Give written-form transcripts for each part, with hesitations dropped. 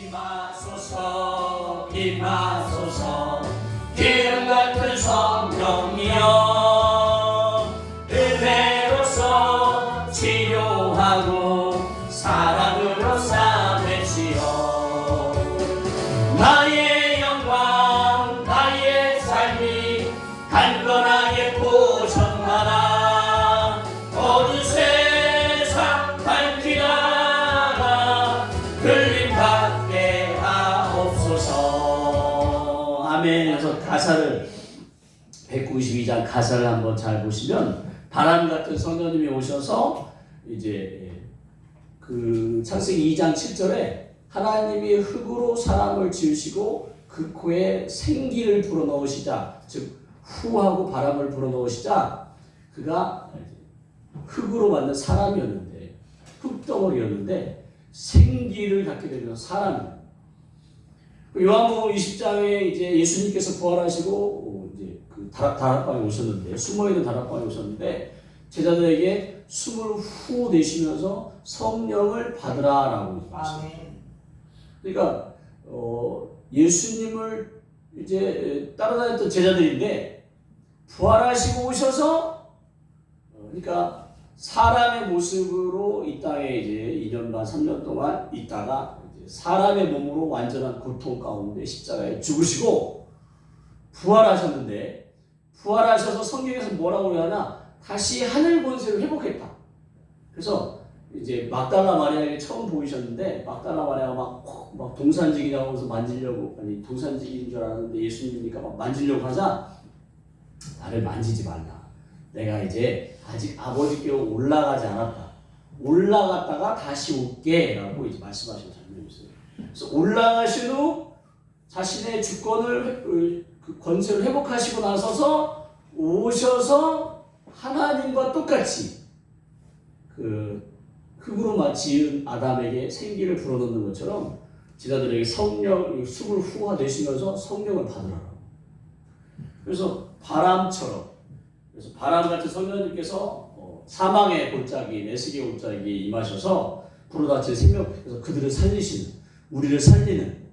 임하소서 임하소서 기름 같은 성령이여 은혜로서 치료하고 사랑으로 삼으시어 나의 영광 나의 삶이 간건하게 보존하라 어느 세상 밝히라 흘림받게 하옵소서. 아멘. 그래서 가사를 192장 가사를 한번 잘 보시면 바람 같은 성령님이 오셔서 이제 그 창세기 2장 7절에 하나님이 흙으로 사람을 지으시고 그 코에 생기를 불어넣으시자 즉 후하고 바람을 불어넣으시자 그가 흙으로 만든 사람이었는데 흙덩어리였는데 생기를 갖게 되면 사람이에요. 요한복음 20장에 이제 예수님께서 부활하시고 이제 그 다락방에 오셨는데 숨어있는 다락방에 오셨는데 제자들에게 숨을 후 내쉬면서 성령을 받으라라고 하셨어요. 그러니까 예수님을 이제 따라다녔던 제자들인데 부활하시고 오셔서 그러니까 사람의 모습으로 이 땅에 이제 2년 반 3년 동안 있다가 이제 사람의 몸으로 완전한 고통 가운데 십자가에 죽으시고 부활하셨는데 부활하셔서 성경에서 뭐라고 하나 다시 하늘 권세를 회복했다. 그래서 이제 막달라 마리아에게 처음 보이셨는데 막달라 마리아가 막 동산직이라고 해서 만지려고 아니 동산직인 줄 알았는데 예수님이니까 막 만지려고 하자 나를 만지지 말라. 내가 이제 아직 아버지께로 올라가지 않았다. 올라갔다가 다시 올게라고 이제 말씀하신 장면이 있어요. 그래서 올라가신 후 자신의 주권을 그 권세를 회복하시고 나서서 오셔서 하나님과 똑같이 그 흙으로 지은 아담에게 생기를 불어넣는 것처럼 제자들에게 성령 숨을 후하 내쉬면서 성령을 받으라. 그래서 바람처럼 그래서 바람 같은 성령님께서 사망의 골짜기 내식의 골짜기에 임하셔서 불어닥칠 생명 그래서 그들을 살리시는 우리를 살리는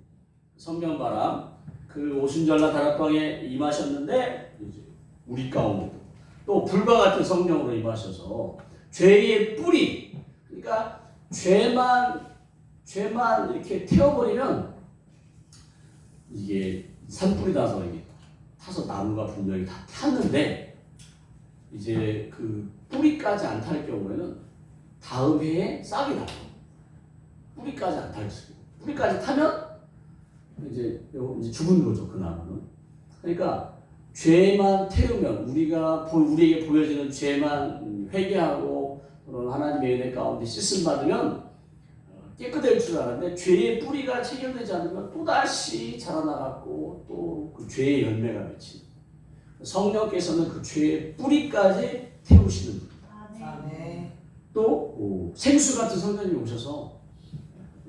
성령 바람 그 오순절날 다락방에 임하셨는데 이제 우리 가운데도 또 불과 같은 성령으로 임하셔서 죄의 뿌리 그러니까 죄만 이렇게 태워버리면 이게 산불이 나서 이게 타서 나무가 분명히 다 탔는데 이제 그 뿌리까지 안 탈 경우에는 다음 해에 싹이 나요. 뿌리까지 안 탈 수. 뿌리까지 타면 이제 죽은 거죠 그 나무는. 그러니까 죄만 태우면 우리에게 보여지는 죄만 회개하고 하나님의 은혜 가운데 씻음 받으면 깨끗할 줄 알았는데 죄의 뿌리가 체결되지 않으면 또다시 자라나갖고 또 그 죄의 열매가 맺히는 성령께서는 그 죄의 뿌리까지 태우시는 분입니다. 또 생수 같은 성령님이 오셔서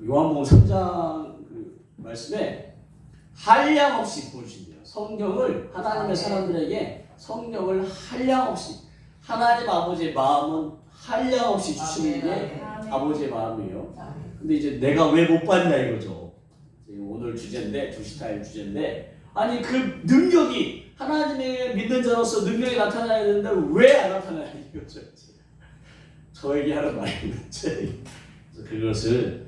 요한복음 3장 그 말씀에 한량없이 부으신대요. 성령을 하나님의 사람들에게 성령을 한량없이 하나님 아버지의 마음은 한량없이 주시는 게 아버지의 마음이에요. 근데 이제 내가 왜 못 받냐 이거죠. 오늘 주제인데 주시타임 주제인데 아니 그 능력이 하나님의 믿는 자로서 능력이 나타나야 되는데 왜 안 나타나냐 이거죠. 저에게 하는 말인데 그래서 그것을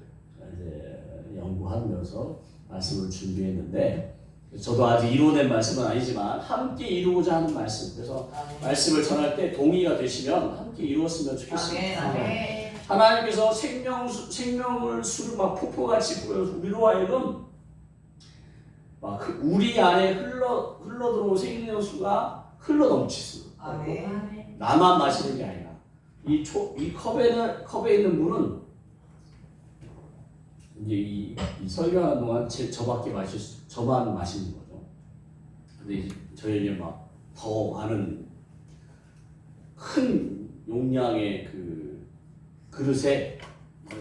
이제 연구하면서 말씀을 준비했는데 저도 아직 이루어낸 말씀은 아니지만 함께 이루고자 하는 말씀 그래서 말씀을 전할 때 동의가 되시면 함께 이루었으면 좋겠습니다. 하나님께서 생명을 수를 막 폭포같이 뿌려서 우리로 하여금 막 우리 안에 흘러 들어온 생명수가 흘러 넘치수. 나만 마시는 게 아니라 이 컵에 있는 물은 이제 이 설교하는 동안 저만 마시는 거죠. 근데 이제 저에게 막 더 많은 큰 용량의 그 그릇에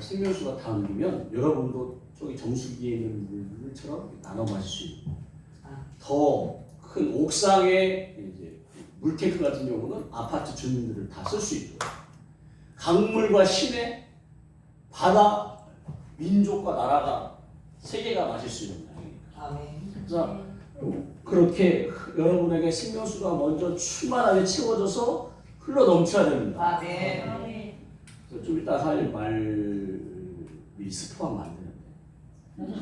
생명수가 담기면 여러분도 저기 정수기에 있는 물처럼 나눠 마실 수 있고 더 큰 옥상에 이제 물탱크 같은 경우는 아파트 주민들을 다 쓸 수 있고 강물과 시내 바다 민족과 나라가 세 개가 마실 수 있는 양이니까. 아멘. 그래서 그렇게 여러분에게 생명수가 먼저 충만하게 채워져서 흘러 넘쳐야 됩니다. 아멘. 그래서 좀 이따 할 말이 스포하면 안 되는데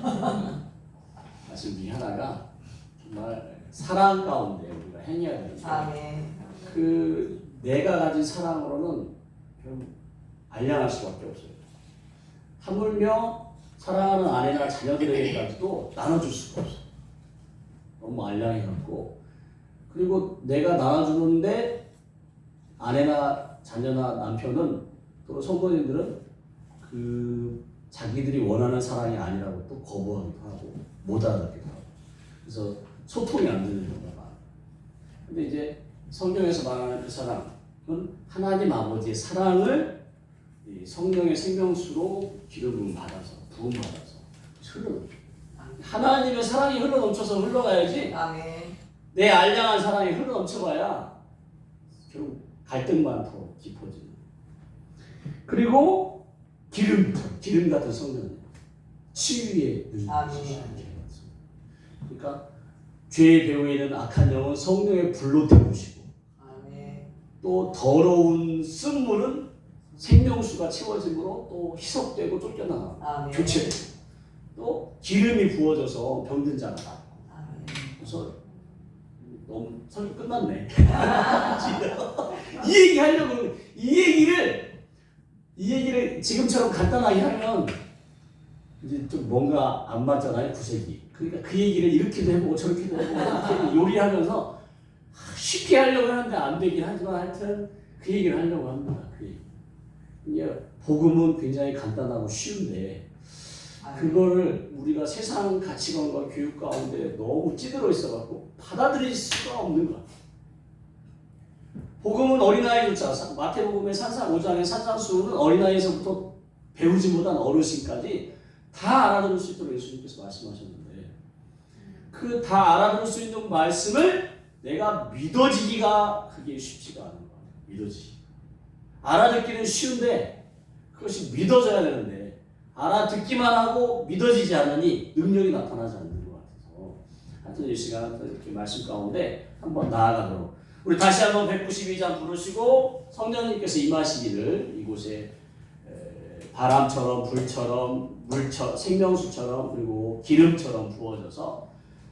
말씀 중에 하나가 정말 사랑 가운데 우리가 행해야 되는데 아멘. 그 내가 가진 사랑으로는 좀 알량할 수밖에 없어요. 하물며 사랑하는 아내나 자녀들에게까지도 나눠줄 수가 없어요. 너무 알량해갖고 그리고 내가 나눠주는데 아내나 자녀나 남편은 또 성도님들은 그 자기들이 원하는 사랑이 아니라고 또 거부하기도 하고 못 알아듣기도 하고 그래서 소통이 안 되는 경우가 많아요. 근데 이제 성경에서 말하는 그 사랑은 하나님 아버지의 사랑을 성령의 생명수로 기름을 받아서 부음 받아서 흘러넘쳐. 하나님의 사랑이 흘러넘쳐서 흘러가야지. 아멘. 내 알량한 사랑이 흘러넘쳐봐야 결국 갈등만 더 깊어지는. 그리고 기름 같은 성령님 치유의 능력이 그러니까 죄의 배후에 있는 악한 영은 성령의 불로 태우시고 아멘. 또 더러운 쓴물은 생명수가 채워짐으로 또 희석되고 쫓겨나가고 아멘. 교체되고 또 기름이 부어져서 병든 자가 낫고 아멘. 그래서 너무 설교 끝났네. 이 얘기 하려고 이 얘기를 지금처럼 간단하게 하면 이제 좀 뭔가 안 맞잖아요 구색이. 그러니까 그 얘기를 이렇게도 해보고 저렇게도 해보고 이렇게 요리하면서 쉽게 하려고 하는데 안 되긴 하지만 하여튼 그 얘기를 하려고 합니다. 그 얘기. 이게 복음은 굉장히 간단하고 쉬운데 그거를 우리가 세상 가치관과 교육 가운데 너무 찌들어 있어갖고 받아들일 수가 없는 거야. 복음은 어린아이조차 마태복음의 5장의 산상수훈은 어린아이에서부터 배우지 못한 어르신까지 다 알아들을 수 있도록 예수님께서 말씀하셨는데 그 다 알아들을 수 있는 말씀을 내가 믿어지기가 그게 쉽지가 않은 거야. 믿어지기. 알아듣기는 쉬운데 그것이 믿어져야 되는데 알아듣기만 하고 믿어지지 않으니 능력이 나타나지 않는 것 같아서 하여튼 이 시간 이렇게 말씀 가운데 한번 나아가도록 우리 다시 한번 192장 부르시고 성령님께서 임하시기를 이곳에 바람처럼 불처럼 물처럼 생명수처럼 그리고 기름처럼 부어져서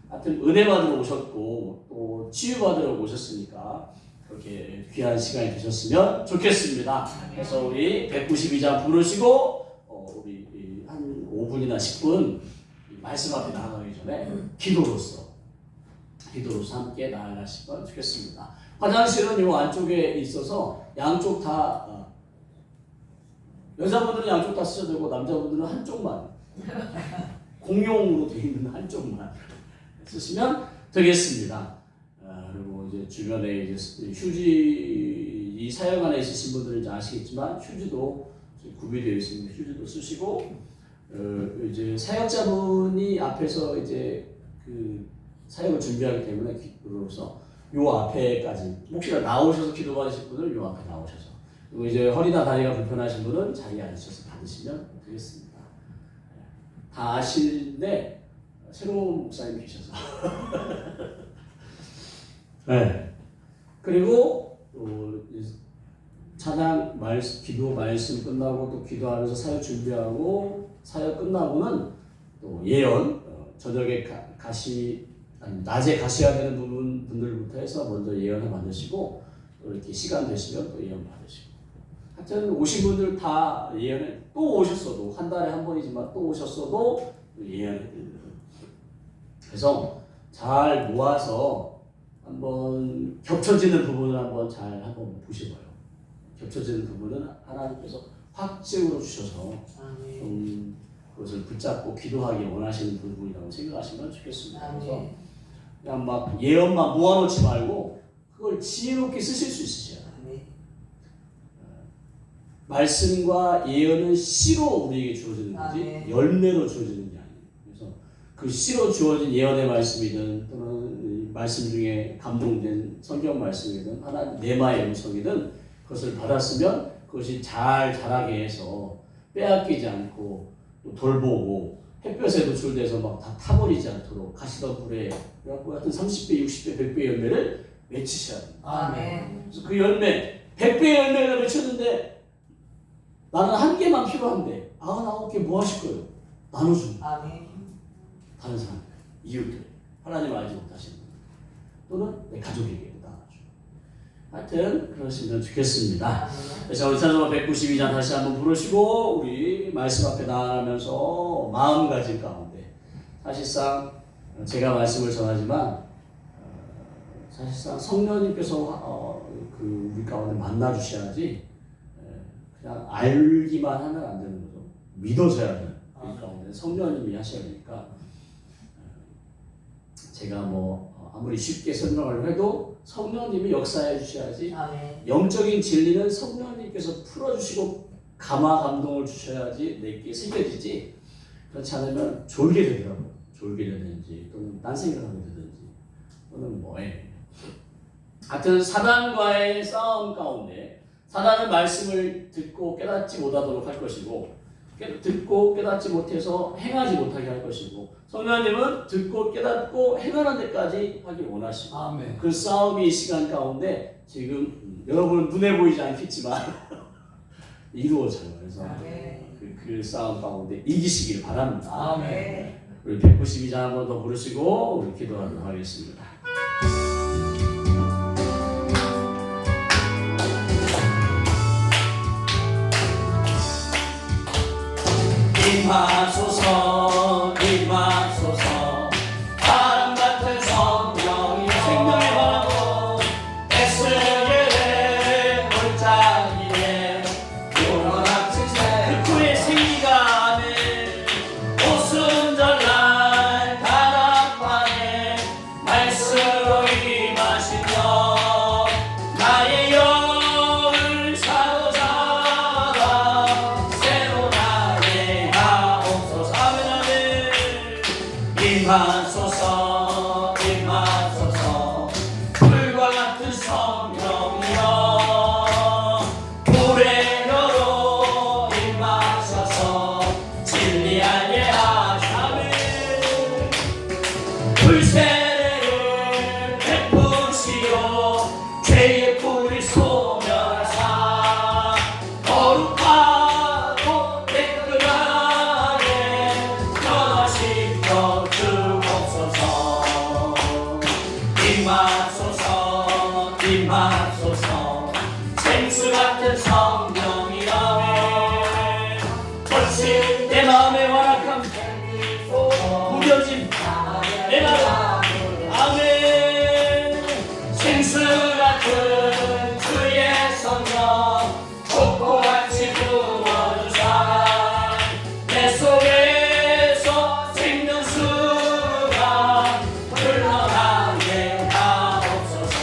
하여튼 은혜 받으러 오셨고 또 치유받으러 오셨으니까 그렇게 귀한 시간이 되셨으면 좋겠습니다. 그래서 우리 192장 부르시고 우리 한 5분이나 10분 말씀 앞에 나아가기 전에 기도로서 함께 나아가시면 좋겠습니다. 화장실은 이 안쪽에 있어서 양쪽 다 여자분들은 양쪽 다 쓰셔도 되고 남자분들은 한쪽만 공용으로 되어 있는 한쪽만 쓰시면 되겠습니다. 그리고 이제 주변에 이제 휴지 이 사역 안에 있으신 분들은 이제 아시겠지만 휴지도 구비되어 있으면 휴지도 쓰시고 이제 사역자분이 앞에서 이제 그 사역을 준비하기 때문에 그래서 요 앞에까지 혹시나 나오셔서 기도 받으실 분은 요 앞에 나오셔서 그리고 이제 허리나 다리가 불편하신 분은 자리에 앉으셔서 받으시면 되겠습니다. 다 아시는데 새로운 목사님 계셔서 네. 그리고 찬양 기도 말씀 끝나고 또 기도하면서 사역 준비하고 사역 끝나고는 또 예언 저녁에 낮에 가셔야 되는 분들부터 해서 먼저 예언을 받으시고 또 이렇게 시간 되시면 또 예언 받으시고 하여튼 오신 분들 다 예언에 또 오셨어도 한 달에 한 번이지만 또 오셨어도 예언해 드립니다. 그래서 잘 모아서 한번 겹쳐지는 부분을 한번 보셔봐요. 겹쳐지는 부분은 하나님께서 확증으로 주셔서 그것을 붙잡고 기도하기 원하시는 부분이라고 생각하시면 좋겠습니다. 그래서 그냥 막 예언만 모아놓지 말고 그걸 지혜롭게 쓰실 수 있으셔야 돼요. 말씀과 예언은 씨로 우리에게 주어지는 거지 열매로 주어지는 게 아니에요. 그래서 그 씨로 주어진 예언의 말씀이든 또는 말씀 중에 감동된 성경 말씀이든 하나님 내마의 음성이든 그것을 받았으면 그것이 잘 자라게 해서 빼앗기지 않고 또 돌보고 햇볕에 노출돼서 막 다 타버리지 않도록 가시덤불에 그래갖고 하여튼 30배, 60배, 100배 열매를 맺히셔야 됩니다. 아멘. 그래서 그 열매 100배의 열매가 맺혔는데 나는 한 개만 필요한데 99개 뭐 하실 거예요? 나눠주는 거예요. 아멘. 다른 사람, 이웃들, 하나님 알지 못하시는 분들 또는 내 가족에게 나눠주고 하여튼 그러시면 좋겠습니다. 자, 우리 찬송가 192장 다시 한번 부르시고 우리 말씀 앞에 나아가면서 마음가짐 가운데 사실상 제가 말씀을 전하지만 사실상 성령님께서 그 우리 가운데 만나 주셔야지 그냥 알기만 하면 안 되는 거죠. 믿어져야 되는 우리 가운데 성령님이 하셔야 되니까 제가 뭐 아무리 쉽게 설명하려고 해도 성령님이 역사해 주셔야지 아멘. 영적인 진리는 성령님께서 풀어주시고 감화 감동을 주셔야지 내게 새겨지지 그렇지 않으면 졸게 되더라고요. 졸게 되든지 또는 딴 생각을 하게 되든지 또는 뭐에 하여튼 사단과의 싸움 가운데 사단은 말씀을 듣고 깨닫지 못하도록 할 것이고 듣고 깨닫지 못해서 행하지 못하게 할 것이고 성령님은 듣고 깨닫고 행하는 데까지 하길 원하시고 아멘. 그 싸움이 이 시간 가운데 지금 여러분은 눈에 보이지 않겠지만 이루어져요. 그래서 그 싸움 가운데 이기시길 바랍니다. 아멘. 우리 192장 한 번 더 부르시고 우리 기도하도록 하겠습니다. 임하소서 임하소서 바람 같은 성령이 생명의 바람으로 에스겔의 골짜기에 영원한 그 후에 생기가 아멘 오순절날 다락방에 말씀으로 임하시며 나의 영을 사로잡아 새로 나게 하옵소서 아멘 아멘 임하소서 임하소서 불과 같은 성령이여 불의 혀로 임하셔서 진리하게 하시네 불세례를 베푸시오 죄의 뿌리 소멸하사 거룩하고 깨끗하게 변화시켜 주옵소서 임하소서 임하소서 생수 같은 성령이라네 거친 내 마음의 완악함 무뎌진 내 마음 아멘 생수 같은 주의 성령 폭포같이 부어주사 내 속에서 생명수가 흘러나게 하옵소서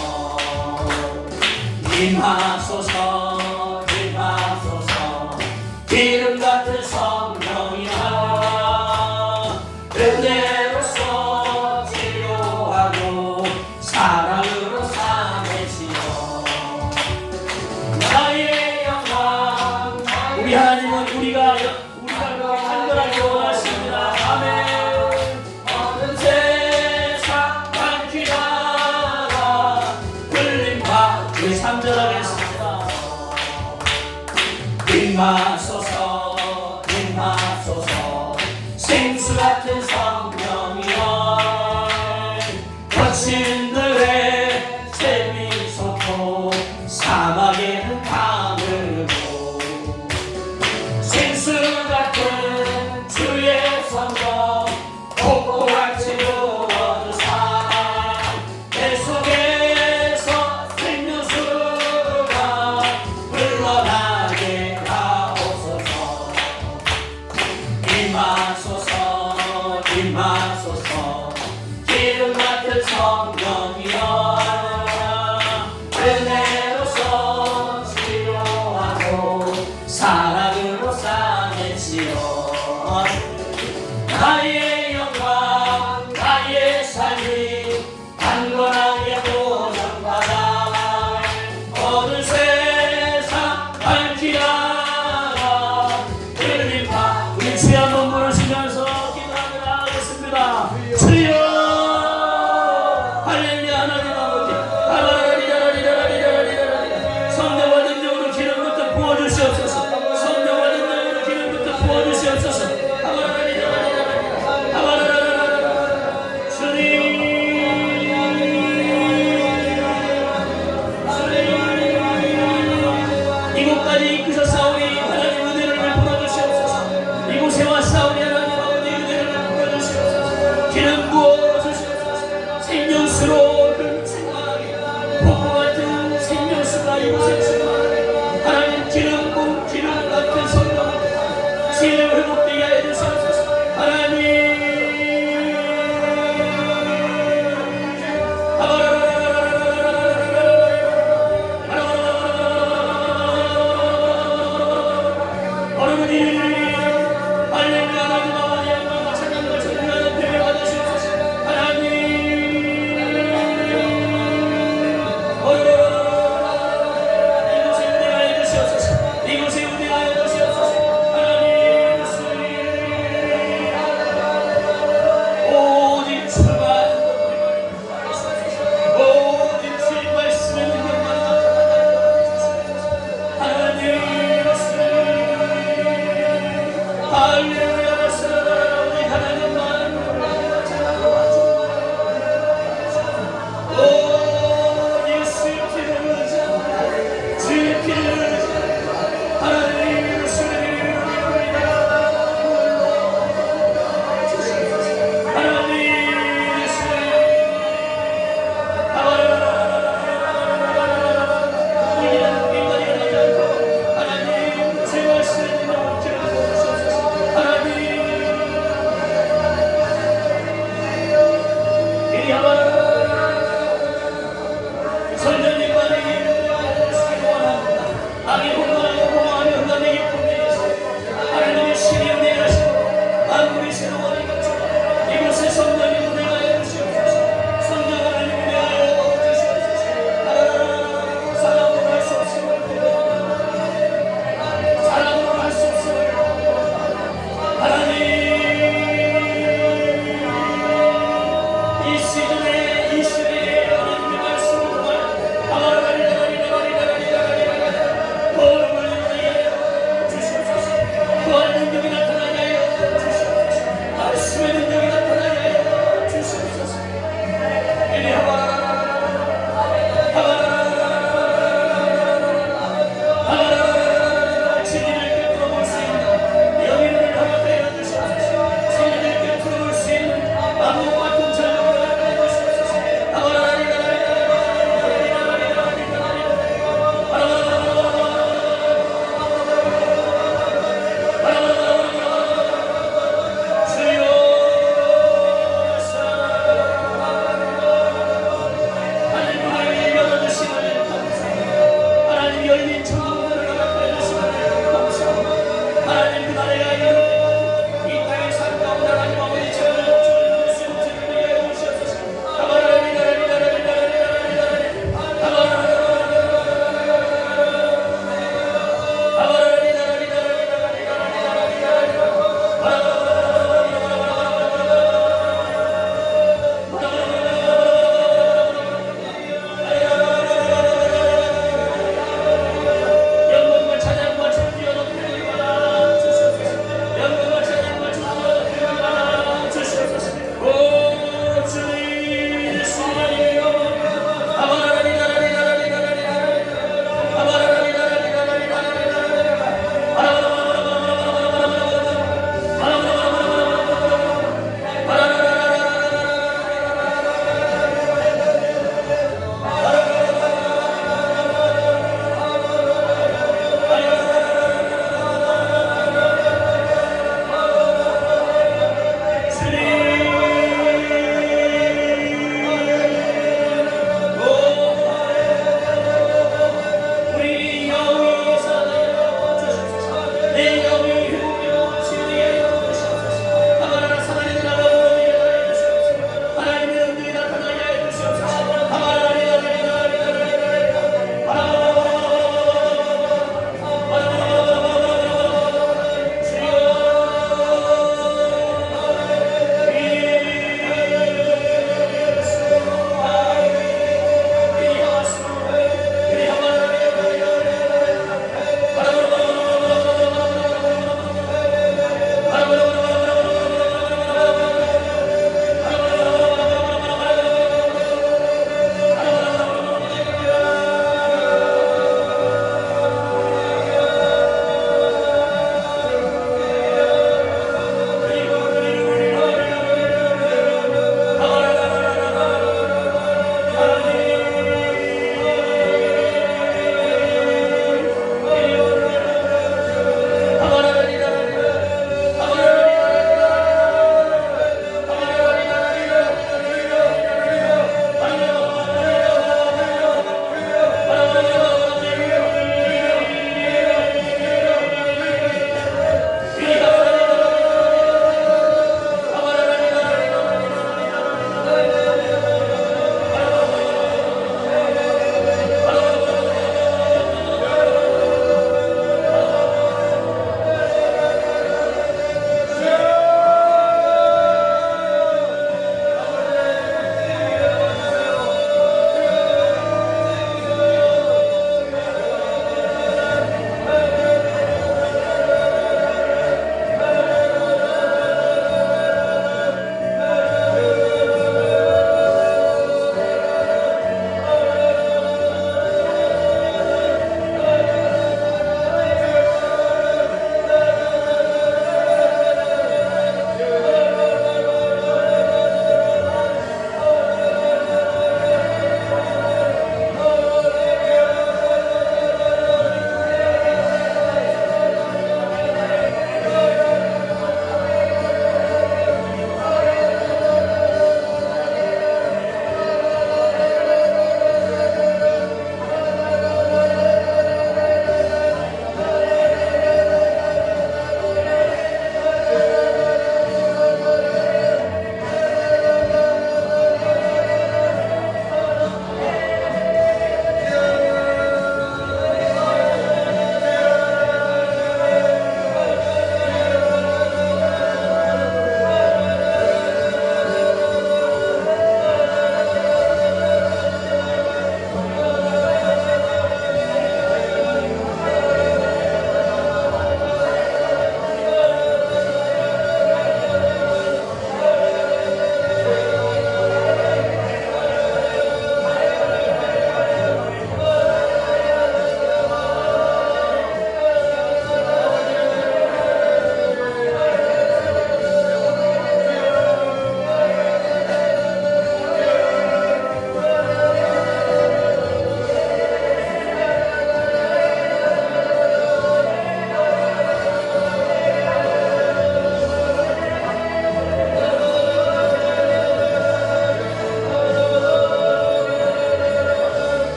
임하소서 임하소서 기름 같은 성령이여 은혜로서 치료하고 사랑으로 삼으시오 나의 영광 우리 하나님은 우리가 한결하게 원하십니다 아멘 어느 세상 밝히다가 흘림받 우리 3절 하겠습니다 임하소서 임하소서 생수 같은 성령이여 거친 들에 재미솟고 사막에는 가물고 생수 같은 주의 성령 폭포같이 부어주사 내 속에서 생명수가 흘러나게 하옵소서 임하소서 임하소서 기름 같은 성령이여 은혜로서 치료하고 사랑으로 싸매시오 나의 영광 나의 삶이 단번하게 보존받아 어느 세상 밝히다가 흘림받 우리 주여 한번 부르시면서 기도합니다 주여 할렐루야. 하나님 아버지 성령과 능력으로 기름부터 부어주시옵소서. 성령과 능력으로 기름부터 부어주시옵소서. 이곳까지 이끄셔 싸우니 하나님 은혜를 베풀어 주시옵소서. 이곳에 와 싸우니 하나님 아버지 은혜를 베풀어 주시옵소서. 기름 부어 주시옵소서. 생명수로 충만하게 폭포 같은 생명수가 이곳에 충만하게 하나님 기름 같은 성령 진을 회복되게 하여 주시옵소서. 하나님 할렐루야. 하나님 아버지 영광과 찬양과 존귀하는 대회 받으시옵소서.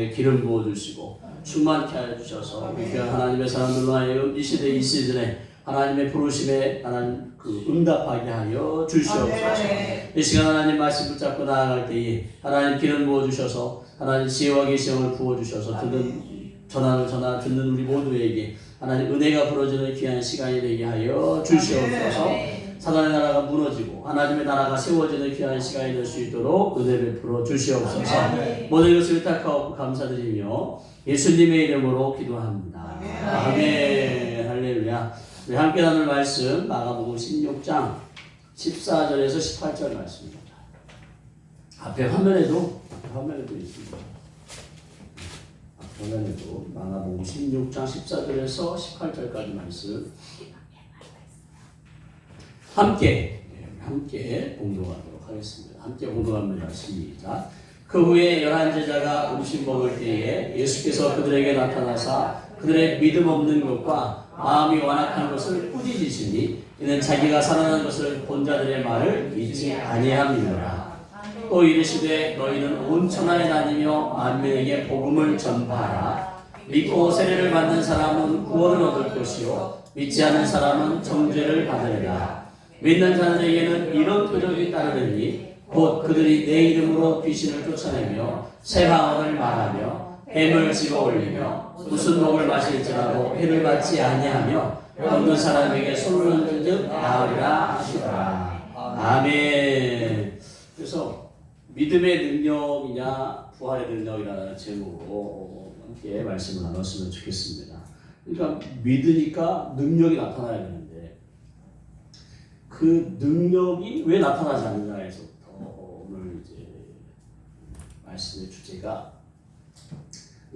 가운데 기름 부어주시고 충만케 하여 주셔서 우리 귀한 하나님의 사람들로 하여금 이 시대 이 시즌에 하나님의 부르심에 하나님 그 응답하게 하여 주시옵소서. 이 시간 하나님 말씀 붙잡고 나아갈 때에 하나님 기름 부어주셔서 하나님 지혜와 계시형을 부어주셔서 전화 듣는 우리 모두에게 하나님 은혜가 부러지는 귀한 시간이 되게 하여 주시옵소서. 사단의 나라가 무너지고 하나님의 나라가 세워지는 귀한 시간이 될 수 있도록 은혜를 베풀어 주시옵소서. 모든 것을 의탁하고 감사드리며 예수님의 이름으로 기도합니다. 아멘. 할렐루야. 우리 함께 나눌 말씀 마가복음 16장 14절에서 18절 말씀입니다. 앞에 화면에도 있습니다. 화면에도 마가복음 16장 14절에서 18절까지 말씀 함께 공동하도록 하겠습니다. 함께 공동합니다. 시작. 그 후에 11제자가 음식 먹을 때에 예수께서 그들에게 나타나사 그들의 믿음 없는 것과 마음이 완악한 것을 꾸짖으시니 이는 자기가 살아난 것을 본 자들의 말을 믿지 아니함이니라. 또 이르시되 너희는 온 천하에 다니며 만민에게 복음을 전파하라. 믿고 세례를 받는 사람은 구원을 얻을 것이요 믿지 않는 사람은 정죄를 받으리라. 믿는 자들에게는 이런 표적이 따르리니 곧 그들이 내 이름으로 귀신을 쫓아내며 새 방언을 말하며 뱀을 집어올리며 무슨 독을 마실지라도 해를 받지 아니하며 얻는 사람에게 손을 얹은 즉 나으리라 하시더라. 아멘. 그래서 믿음의 능력이냐 부활의 능력이라는 제목으로 함께 말씀을 나눴으면 좋겠습니다. 그러니까 믿으니까 능력이 나타나야 되는데 그 능력이 왜 나타나지 않느냐에서부터 오늘 이제 말씀의 주제가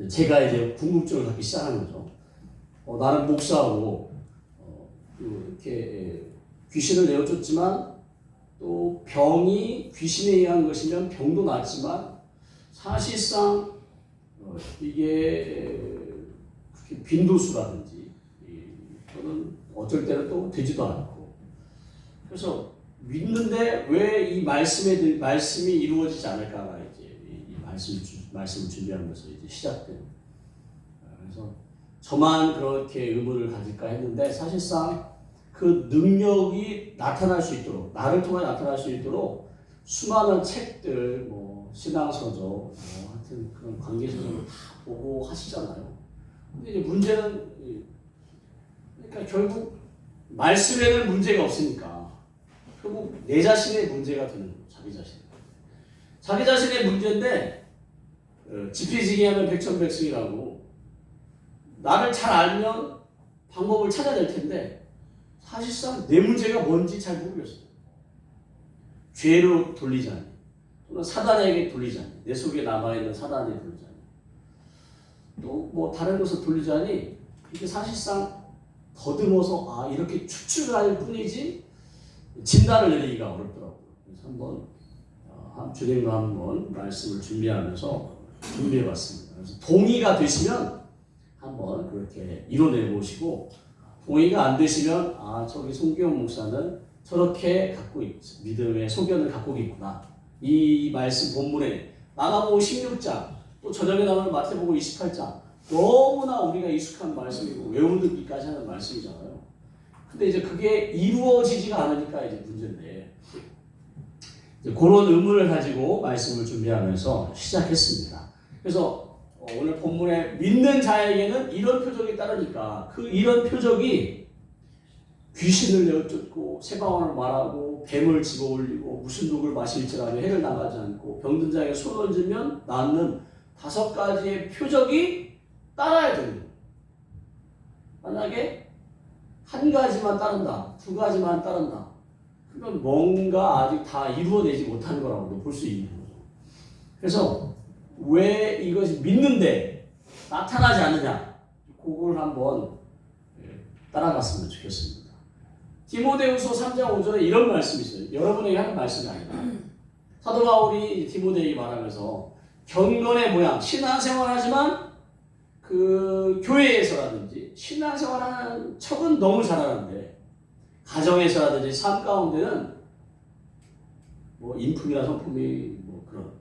제가 이제 궁금증을 갖기 시작한 거죠. 나는 목사하고 이렇게 귀신을 내어줬지만 또 병이 귀신에 의한 것이면 병도 낫지만 사실상 이게 빈도수라든지 또는 어쩔 때는 또 되지도 않고 그래서 믿는데 왜 이 말씀이 이루어지지 않을까가 이제 이 말씀을 준비하면서 이제 시작된. 그래서 저만 그렇게 의문을 가질까 했는데 사실상 그 능력이 나타날 수 있도록 나를 통해 나타날 수 있도록 수많은 책들, 뭐 신앙서적, 하여튼 그런 관계서적을 다 보고 하시잖아요. 근데 이제 문제는 그러니까 결국 말씀에는 문제가 없으니까. 결국 내 자신의 문제가 되는 거예요. 자기 자신의 문제인데 지피지기 하면 백전백승이라고 나를 잘 알면 방법을 찾아야 될 텐데 사실상 내 문제가 뭔지 잘 모르겠어요. 죄로 돌리자니 또는 사단에게 돌리자니 내 속에 남아있는 사단에 돌리자니 또 뭐 다른 것을 돌리자니 이게 사실상 더듬어서 이렇게 추측할 뿐이지 진단을 내리기가 어렵더라고요. 그래서 한번 주님과 한번 말씀을 준비하면서 준비해봤습니다. 그래서 동의가 되시면 한번 그렇게 이뤄내 보시고 동의가 안 되시면 저기 송기영 목사는 저렇게 믿음의 소견을 갖고 있구나. 이 말씀 본문에 마가복음 16장 또 저녁에 나오는 마태복음 28장 너무나 우리가 익숙한 말씀이고 외우듣기까지 하는 말씀이잖아요. 근데 이제 그게 이루어지지가 않으니까 이제 문제인데 이제 그런 의문을 가지고 말씀을 준비하면서 시작했습니다. 그래서 오늘 본문에 믿는 자에게는 이런 표적이 따르니까 이런 표적이 귀신을 내어쫓고 새방언을 말하고 뱀을 집어올리고 무슨 독을 마실지라도 해를 나가지 않고 병든 자에게 손을 얹으면 낫는 5가지의 표적이 따라야 되는 거예요. 만약에 한 가지만 따른다, 2가지만 따른다. 그건 뭔가 아직 다 이루어내지 못하는 거라고 볼 수 있는 거죠. 그래서 왜 이것이 믿는데 나타나지 않느냐? 그걸 한번 따라갔으면 좋겠습니다. 디모데후서 3장 5절에 이런 말씀이 있어요. 여러분에게 하는 말씀이 아니라 사도 바울이 디모데에게 말하면서 경건의 모양, 신앙생활하지만 그 교회에서라든지 신앙생활하는 척은 너무 잘하는데 가정에서라든지 삶 가운데는 뭐 인품이나 성품이 뭐 그런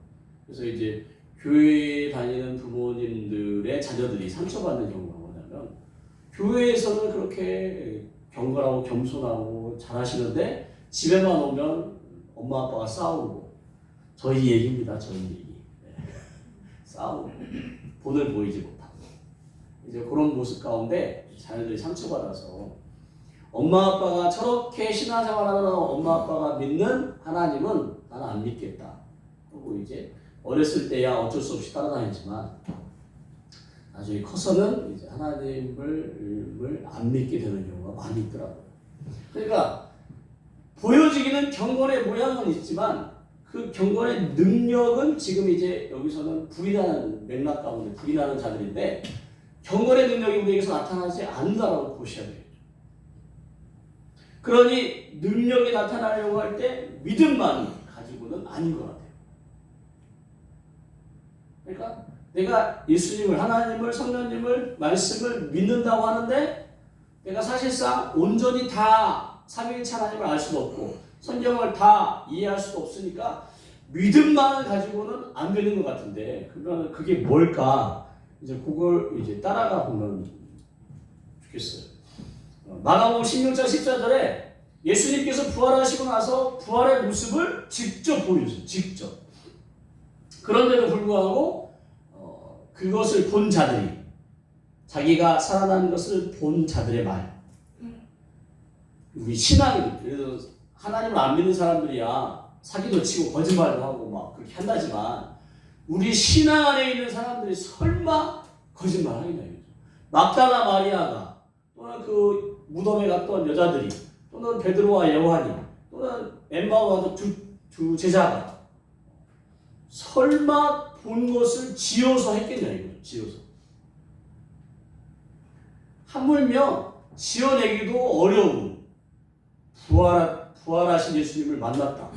그래서 이제 교회에 다니는 부모님들의 자녀들이 상처받는 경우가 뭐냐면 교회에서는 그렇게 경건하고 겸손하고 잘하시는데 집에만 오면 엄마 아빠가 싸우고 저희 얘기입니다. 저희 얘기. 네. 싸우고 본을 보이지 못하고 이제 그런 모습 가운데 자녀들이 상처받아서 엄마 아빠가 저렇게 신앙생활하는 엄마 아빠가 믿는 하나님은 나는 안 믿겠다. 그리고 이제 어렸을 때야 어쩔 수 없이 따라다녔지만 나중에 커서는 이제 하나님을 안 믿게 되는 경우가 많이 있더라고요. 그러니까 보여지기는 경건의 모양은 있지만 그 경건의 능력은 지금 이제 여기서는 불이 나는 맥락 가운데 불이 나는 자들인데 경건의 능력이 우리에게서 나타나지 않는다라고 보셔야 돼요. 그러니 능력이 나타나려고 할 때 믿음만 가지고는 아닌 것 같아요. 그러니까 내가 예수님을, 하나님을, 성령님을, 말씀을 믿는다고 하는데 내가 사실상 온전히 다 삼위일체 하나님을 알 수도 없고 성경을 다 이해할 수도 없으니까 믿음만 가지고는 안 되는 것 같은데 그러면 그게 뭘까? 이제 그걸 이제 따라가 보면 좋겠어요. 마가복음 16장 14절에 예수님께서 부활하시고 나서 부활의 모습을 직접 보여주세요. 직접. 그런데도 불구하고 그것을 본 자들이 자기가 살아난 것을 본 자들의 말. 우리 신앙이 그래서 하나님을 안 믿는 사람들이야 사기도 치고 거짓말도 하고 막 그렇게 한다지만 우리 신앙 안에 있는 사람들이 설마 거짓말 하겠냐 이거죠. 막달라 마리아가 또는 그 무덤에 갔던 여자들이 또는 베드로와 요한이 또는 엠마오와 두 제자가 설마 본 것을 지어서 했겠냐 이거죠. 지어서. 하물며 지어내기도 어려운 부활하신 예수님을 만났다.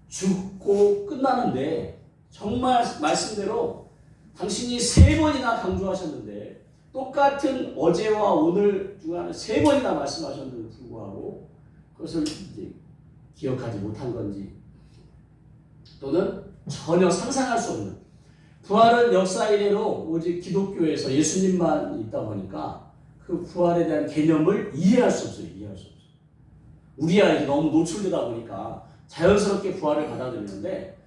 죽고 끝나는데 정말 말씀대로 당신이 3번이나 강조하셨는데 똑같은 어제와 오늘 중에 3번이나 말씀하셨는데도 불구하고 그것을 이제 기억하지 못한 건지 또는 전혀 상상할 수 없는 부활은 역사 이래로 오직 기독교에서 예수님만 있다 보니까 그 부활에 대한 개념을 이해할 수 없어요. 이해할 수 없어요. 우리 아이들이 너무 노출되다 보니까 자연스럽게 부활을 받아들이는데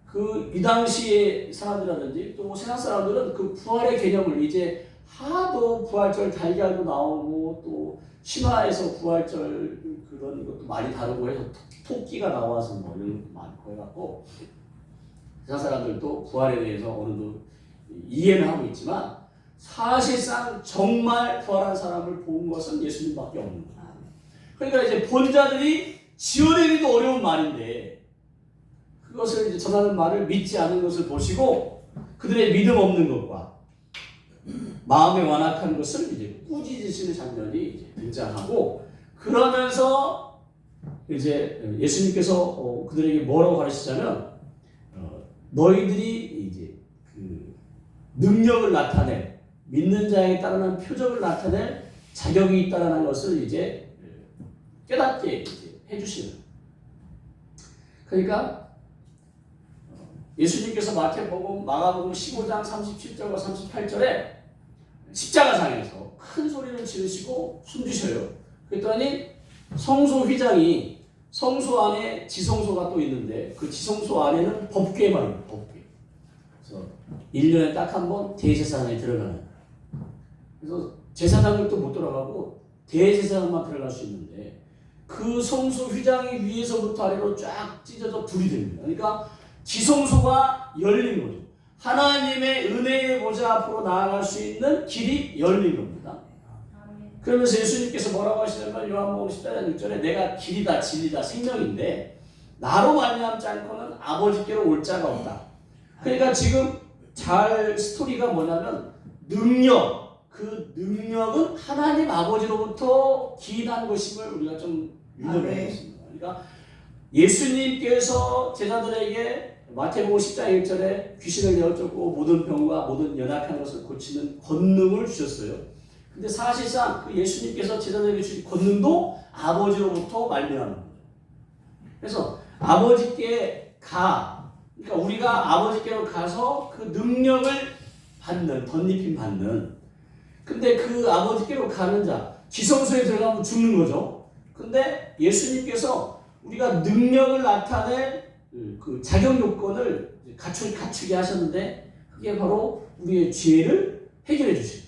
그 이 당시의 사람들이라든지 또 세상 사람들은 그 부활의 개념을 이제 하도 부활절 달걀도 나오고 또 신화에서 부활절 그런 것도 많이 다루고 해서 토끼가 나와서 뭐 이런 것도 많고 해갖고 세상 사람들도 부활에 대해서 어느 정도 이해는 하고 있지만 사실상 정말 부활한 사람을 본 것은 예수님밖에 없는 거예요. 그러니까 이제 본 자들이 지어내기도 어려운 말인데 그것을 이제 전하는 말을 믿지 않은 것을 보시고 그들의 믿음 없는 것과 마음에 완악한 것을 이제 꾸짖으시는 장면이 이제 등장하고 그러면서 이제 예수님께서 그들에게 뭐라고 가르치자면 너희들이 이제 그 능력을 나타낼 믿는 자에게 따르는 표적을 나타낼 자격이 있다라는 것을 이제 깨닫게 이제 해주시는. 그러니까 예수님께서 마태복음, 마가복음 15장 37절과 38절에 십자가상에서 큰 소리를 지르시고 숨주셔요. 그랬더니 성소 휘장이 성소 안에 지성소가 또 있는데 그 지성소 안에는 법궤만 있는 법궤. 그래서 1년에 딱 한 번 대제사장에 들어가는. 그래서 제사장들도 못 들어가고 대제사장만 들어갈 수 있는데 그 성소 휘장이 위에서부터 아래로 쫙 찢어져 불이 됩니다. 그러니까 지성소가 열린 거죠. 하나님의 은혜의 보좌 앞으로 나아갈 수 있는 길이 열린 겁니다. 그러면서 예수님께서 뭐라고 하시냐면 요한복음 14장 6절에 내가 길이다 진리다 생명인데 나로 말미암지 않고는 아버지께로 올 자가 없다. 그러니까 지금 잘 스토리가 뭐냐면 능력, 그 능력은 하나님 아버지로부터 기인한 것임을 우리가 좀 유념해야겠습니다. 그러니까 예수님께서 제자들에게 마태복음 10장 1절에 귀신을 내어쫓고 모든 병과 모든 연약한 것을 고치는 권능을 주셨어요. 근데 사실상 그 예수님께서 제자들에게 주신 권능도 아버지로부터 말미암은 거죠. 그래서 아버지께 가 그러니까 우리가 아버지께로 가서 그 능력을 받는, 덧입힘 받는. 근데 그 아버지께로 가는 자, 지성소에 들어가면 죽는 거죠. 근데 예수님께서 우리가 능력을 나타낼 그 자격 요건을 갖추게 하셨는데 그게 바로 우리의 죄를 해결해 주시고.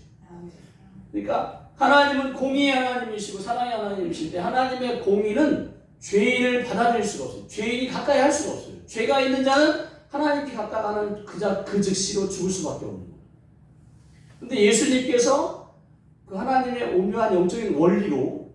그러니까 하나님은 공의의 하나님이시고 사랑의 하나님이실 때 하나님의 공의는 죄인을 받아들일 수가 없어요. 죄인이 가까이 할 수가 없어요. 죄가 있는 자는 하나님께 가까이가는 그 즉시로 죽을 수밖에 없는 거예요. 근데 예수님께서 그 하나님의 오묘한 영적인 원리로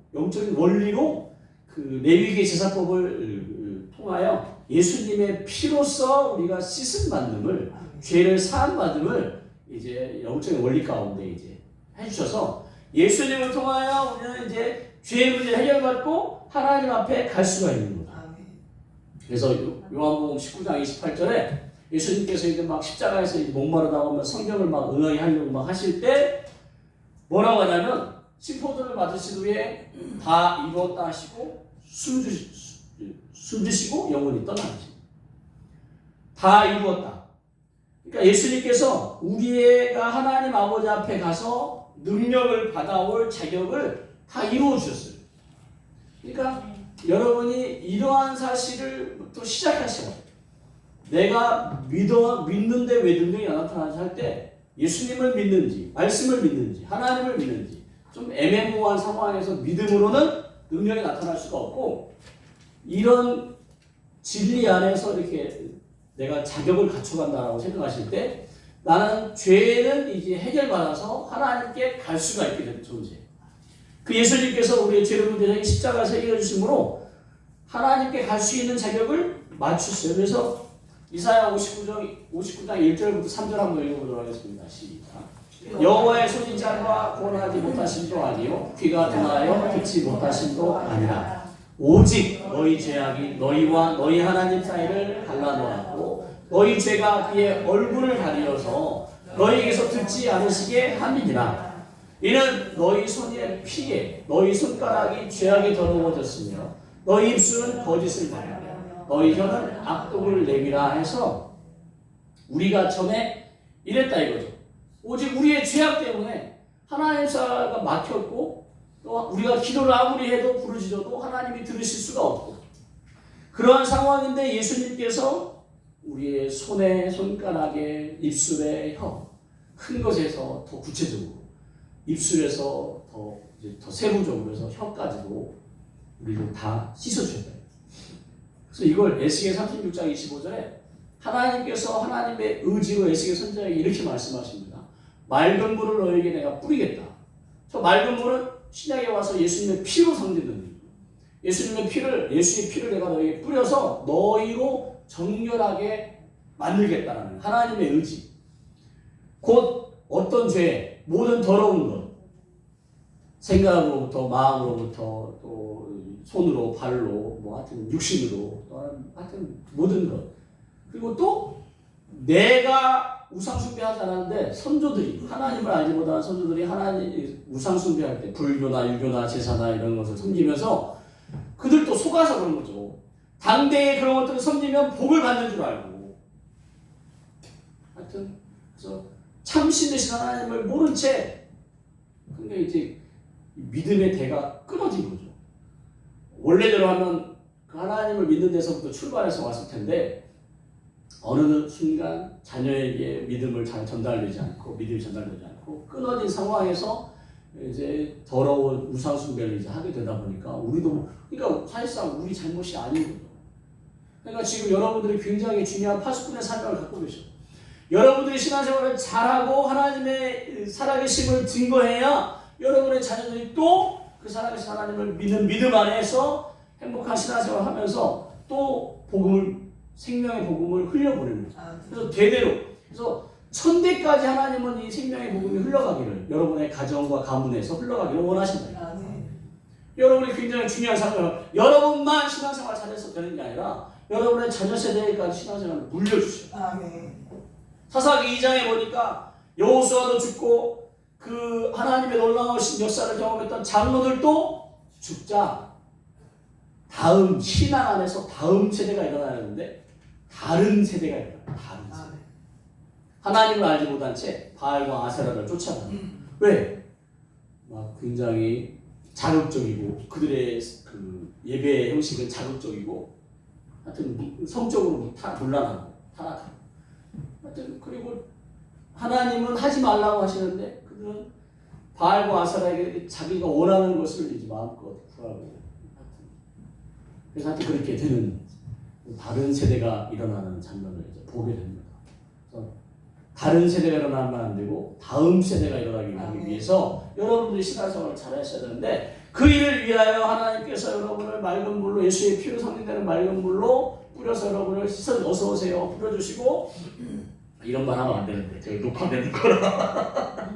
그 레위기 제사법을 통하여 예수님의 피로써 우리가 씻음 받음을, 죄를 사함 받음을 이제 영적인 원리 가운데 이제 해주셔서 예수님을 통하여 우리는 이제 죄의 문제 해결받고 하나님 앞에 갈 수가 있는 거다. 그래서 요한복음 19장 28절에 예수님께서 이제 막 십자가에서 목마르다고 하면 성경을 막 응하게 하려고 막 하실 때 뭐라고 하냐면 심포도를 받으신 후에 다 이루었다 하시고 숨 주시고 영혼이 떠나시고 다 이루었다. 그러니까 예수님께서 우리가 하나님 아버지 앞에 가서 능력을 받아올 자격을 다 이루어 주셨어요. 그러니까 여러분이 이러한 사실을 또 시작하셔요. 내가 믿는데 왜 능력이 안 나타나지 할 때 예수님을 믿는지, 말씀을 믿는지, 하나님을 믿는지 좀 애매모호한 상황에서 믿음으로는 능력이 나타날 수가 없고 이런 진리 안에서 이렇게 내가 자격을 갖춰간다라고 생각하실 때 나는 죄는 이제 해결받아서 하나님께 갈 수가 있게 되는 존재. 그 예수님께서 우리의 죄를 문제적인 십자가에서 이겨주심으로 하나님께 갈 수 있는 자격을 맞추셨어요. 그래서 이사야 59장 1절부터 3절 한번 읽어보도록 하겠습니다. 시작. 여호와의 손이 짧아 구원하지 못하심도 아니요 귀가 둔하여 듣지 못하심도 아니라 오직 너희 죄악이 너희와 너희 하나님 사이를 갈라놓았고 너희 죄가 그의 얼굴을 가리어서 너희에게서 듣지 않으시게 함이니라. 이는 너희 손의 피에 너희 손가락이 죄악이 더러워졌으며 너희 입술은 거짓을 말하며 너희 혀는 악독을 내미라 해서 우리가 전에 이랬다 이거죠. 오직 우리의 죄악 때문에 하나님 사가 막혔고 또 우리가 기도를 아무리 해도 부르짖어도 하나님이 들으실 수가 없고 그러한 상황인데 예수님께서 우리의 손에 손가락에 입술에 혀 큰 것에서 더 구체적으로 입술에서 더 세부적으로 해서 혀까지도 우리를 다 씻어주셨다. 그래서 이걸 에스겔 36장 25절에 하나님께서 하나님의 의지로 에스겔 선지자에게 이렇게 말씀하십니다. 맑은 물을 너에게 내가 뿌리겠다. 저 맑은 물은 신약에 와서 예수님의 피로 상징되는 거예요. 예수의 피를 내가 너에게 뿌려서 너희로 정결하게 만들겠다는 하나님의 의지. 곧 어떤 죄, 모든 더러운 것, 생각으로부터 마음으로부터 또 손으로 발로 뭐 하여튼 육신으로 하여튼 모든 것. 그리고 또 내가 우상 숭배하지 않았는데 선조들이 하나님을 알지 못하는 선조들이 하나님 우상 숭배할 때 불교나 유교나 제사나 이런 것을 섬기면서 그들도 속아서 그런 거죠. 당대에 그런 것들을 섬기면 복을 받는 줄 알고 하여튼 그래서 참신 되신 하나님을 모른 채 근데 이제 믿음의 대가 끊어진 거죠. 원래대로 하면 그 하나님을 믿는 데서부터 출발해서 왔을 텐데 어느 순간 자녀에게 믿음이 전달되지 않고 끊어진 상황에서 이제 더러운 우상 숭배를 이제 하게 되다 보니까 우리도 그러니까 사실상 우리 잘못이 아닌 거죠. 그러니까 지금 여러분들이 굉장히 중요한 파수꾼의 사명을 갖고 계셔. 여러분들이 신앙생활을 잘하고 하나님의 살아계심을 증거해야 여러분의 자녀들이 또 그 살아계신 하나님을 믿는 믿음 안에서 행복한 신앙생활을 하면서 또 생명의 복음을 흘려보내는 거예요. 그래서 대대로 그래서 천대까지 하나님은 이 생명의 복음이 흘러가기를 여러분의 가정과 가문에서 흘러가기를 원하신다. 여러분이 굉장히 중요한 사명을 여러분만 신앙생활 잘해서 되는 게 아니라 여러분의 자녀 세대까지 신앙생활을 물려주셔요. 사사기 2장에 보니까 여호수아도 죽고 그 하나님의 놀라우신 역사를 경험했던 장로들도 죽자 다음 신앙 안에서 다음 세대가 일어나야 하는데 다른 세대가 일어나요. 다른 세대. 아멘. 하나님을 알지 못한 채 바알과 아세라를 쫓아가요. 왜? 막 굉장히 자극적이고 그들의 그 예배 형식은 자극적이고 하여튼 성적으로 곤란하고 타락하고 하여튼 그리고 하나님은 하지 말라고 하시는데 그들은 바알과 아세라에게 자기가 원하는 것을 이제 마음껏 구하고 그래서 하여튼 그렇게 되는 다른 세대가 일어나는 장면을 이제 보게 됩니다. 그래서 다른 세대가 일어나면 안 되고 다음 세대가 일어나기 위해서 여러분들이 신앙생활을 잘 하셔야 되는데 그 일을 위하여 하나님께서 여러분을 맑은 물로 예수의 피로 성립되는 맑은 물로 뿌려서 여러분을 씻어 어서 오세요 뿌려주시고 이런 말 하면 안 되는데 저희 녹화되는 거라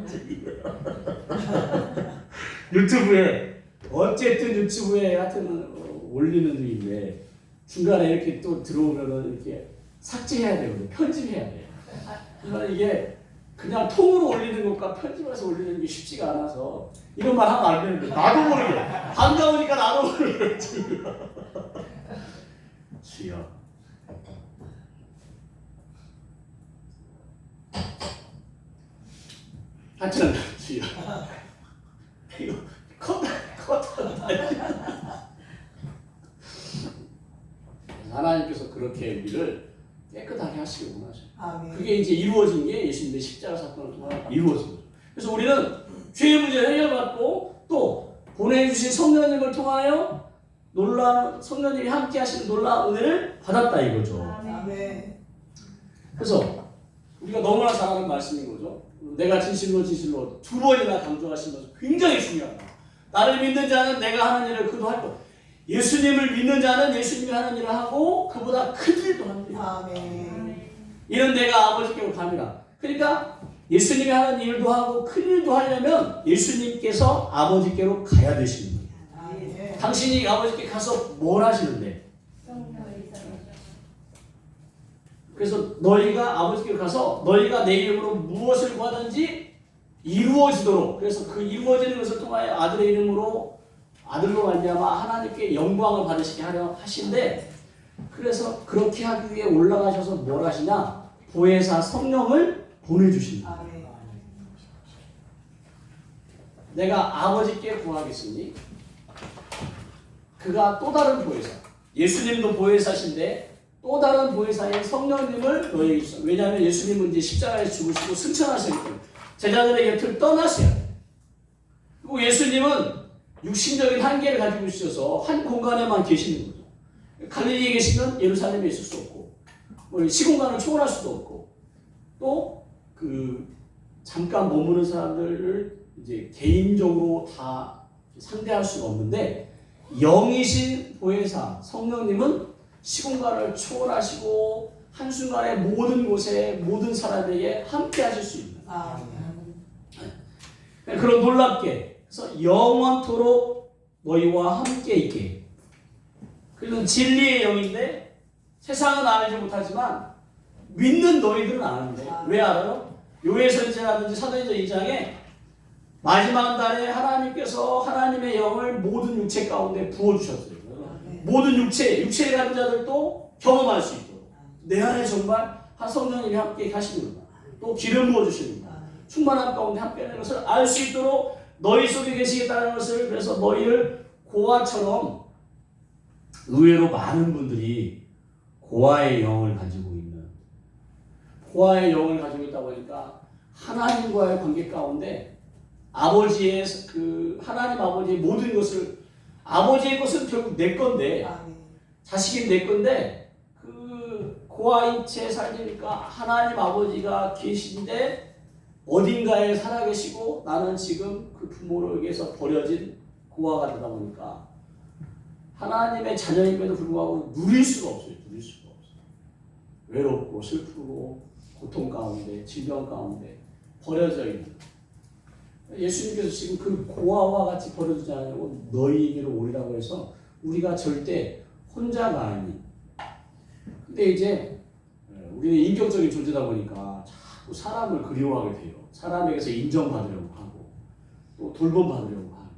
유튜브에 어쨌든 유튜브에 하여튼 올리는 중인데 중간에 이렇게 또 들어오면은 이렇게 삭제해야 되거든요. 편집해야 돼요. 그러니까 이게 그냥 통으로 올리는 것과 편집해서 올리는 게 쉽지가 않아서 이런 말 하면 안 되는데 나도 모르게 반가우니까 나도 모르게 주여 하여튼 주여 이거 컷 하나님께서 그렇게 우리를 깨끗하게 하시길 원하셔요. 아멘. 그게 이제 이루어진 게 예수님의 십자가 사건을 통해 이루어진 거죠. 그래서 우리는 죄의 문제를 해결받고 또 보내주신 성령님을 통하여 놀라운 성령님이 함께 하시는 놀라운 은혜를 받았다 이거죠. 아멘. 그래서 우리가 너무나 잘 아는 말씀인 거죠. 내가 진실로 진실로 두 번이나 강조하신 것은 굉장히 중요하다. 나를 믿는 자는 내가 하는 일을 그도 할 것. 예수님을 믿는 자는 예수님이 하는 일을 하고 그보다 큰 일도 한대요. 아멘. 이는 내가 아버지께로 감이라. 그러니까 예수님이 하는 일도 하고 큰 일도 하려면 예수님께서 아버지께로 가야 되시는 거예요. 아멘. 당신이 아버지께 가서 뭘 하시는데? 그래서 너희가 아버지께로 가서 너희가 내 이름으로 무엇을 구하든지 이루어지도록 그래서 그 이루어지는 것을 통하여 아들의 이름으로 아들로 말미암아 하나님께 영광을 받으시게 하려 하신데 그래서 그렇게 하기 위해 올라가셔서 뭘 하시냐? 보혜사 성령을 보내주신다. 아멘. 내가 아버지께 구하겠으니 그가 또 다른 보혜사 예수님도 보혜사신데 또 다른 보혜사인 성령님을 너희에게 주셨다. 왜냐하면 예수님은 이제 십자가에 죽으시고 승천하셨기 때문에 제자들의 곁을 떠나셔야 돼요. 그리고 예수님은 육신적인 한계를 가지고 있어서 한 공간에만 계시는 거죠. 갈릴리에 계시면 예루살렘에 있을 수 없고 뭐 시공간을 초월할 수도 없고 또 그 잠깐 머무는 사람들을 이제 개인적으로 다 상대할 수가 없는데 영이신 보혜사 성령님은 시공간을 초월하시고 한순간에 모든 곳에 모든 사람에게 함께 하실 수 있는 그런 놀랍게 그래서 영원토록 너희와 함께 있게 그는 진리의 영인데 세상은 알지 못하지만 믿는 너희들은 아는데 왜 알아요? 요해선지라든지 사도행전 2장에 마지막 날에 하나님께서 하나님의 영을 모든 육체 가운데 부어주셨어요. 모든 육체에 가는 자들도 경험할 수 있도록 내 안에 정말 성령님이 함께 가시는구나 또 기름 부어주시는구나 충만함 가운데 함께 하는 것을 알 수 있도록 너희 속에 계시겠다는 것을 그래서 너희를 고아처럼 의외로 많은 분들이 고아의 영을 가지고 있는 고아의 영을 가지고 있다 보니까 하나님과의 관계 가운데 아버지의 그 하나님 아버지의 모든 것을 아버지의 것은 결국 내 건데 자식이 내 건데 그 고아인 채 살리니까 하나님 아버지가 계신데 어딘가에 살아계시고 나는 지금 그 부모에게서 버려진 고아가 되다 보니까 하나님의 자녀임에도 불구하고 누릴 수가 없어요. 누릴 수가 없어요. 외롭고 슬프고 고통 가운데 질병 가운데 버려져 있는 예수님께서 지금 그 고아와 같이 버려두지 않으려고 너희에게로 오리라고 해서 우리가 절대 혼자가 아닌 근데 이제 우리는 인격적인 존재다 보니까 자꾸 사람을 그리워하게 돼요. 사람에게서 인정받으려고 하고 또 돌봄받으려고 하고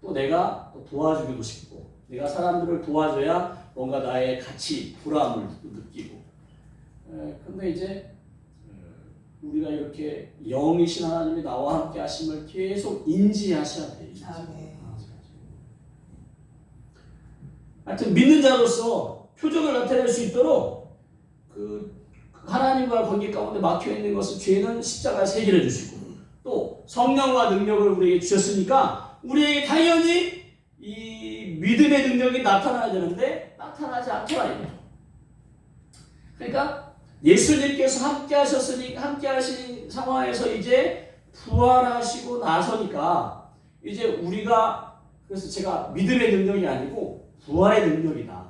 또 내가 또 도와주기도 싶고 내가 사람들을 도와줘야 뭔가 나의 가치, 보람을 느끼고 근데 이제 우리가 이렇게 영이신 하나님이 나와 함께 하심을 계속 인지하셔야 돼요. 아멘. 하여튼 믿는 자로서 표적을 나타낼 수 있도록 그 하나님과 관계 가운데 막혀 있는 것을 죄는 십자가에서 해결해 주시고 또 성령과 능력을 우리에게 주셨으니까 우리에게 당연히 이 믿음의 능력이 나타나야 되는데 나타나지 않더라 이거죠. 그러니까 예수님께서 함께 하신 상황에서 이제 부활하시고 나서니까 이제 우리가 그래서 제가 믿음의 능력이 아니고 부활의 능력이다.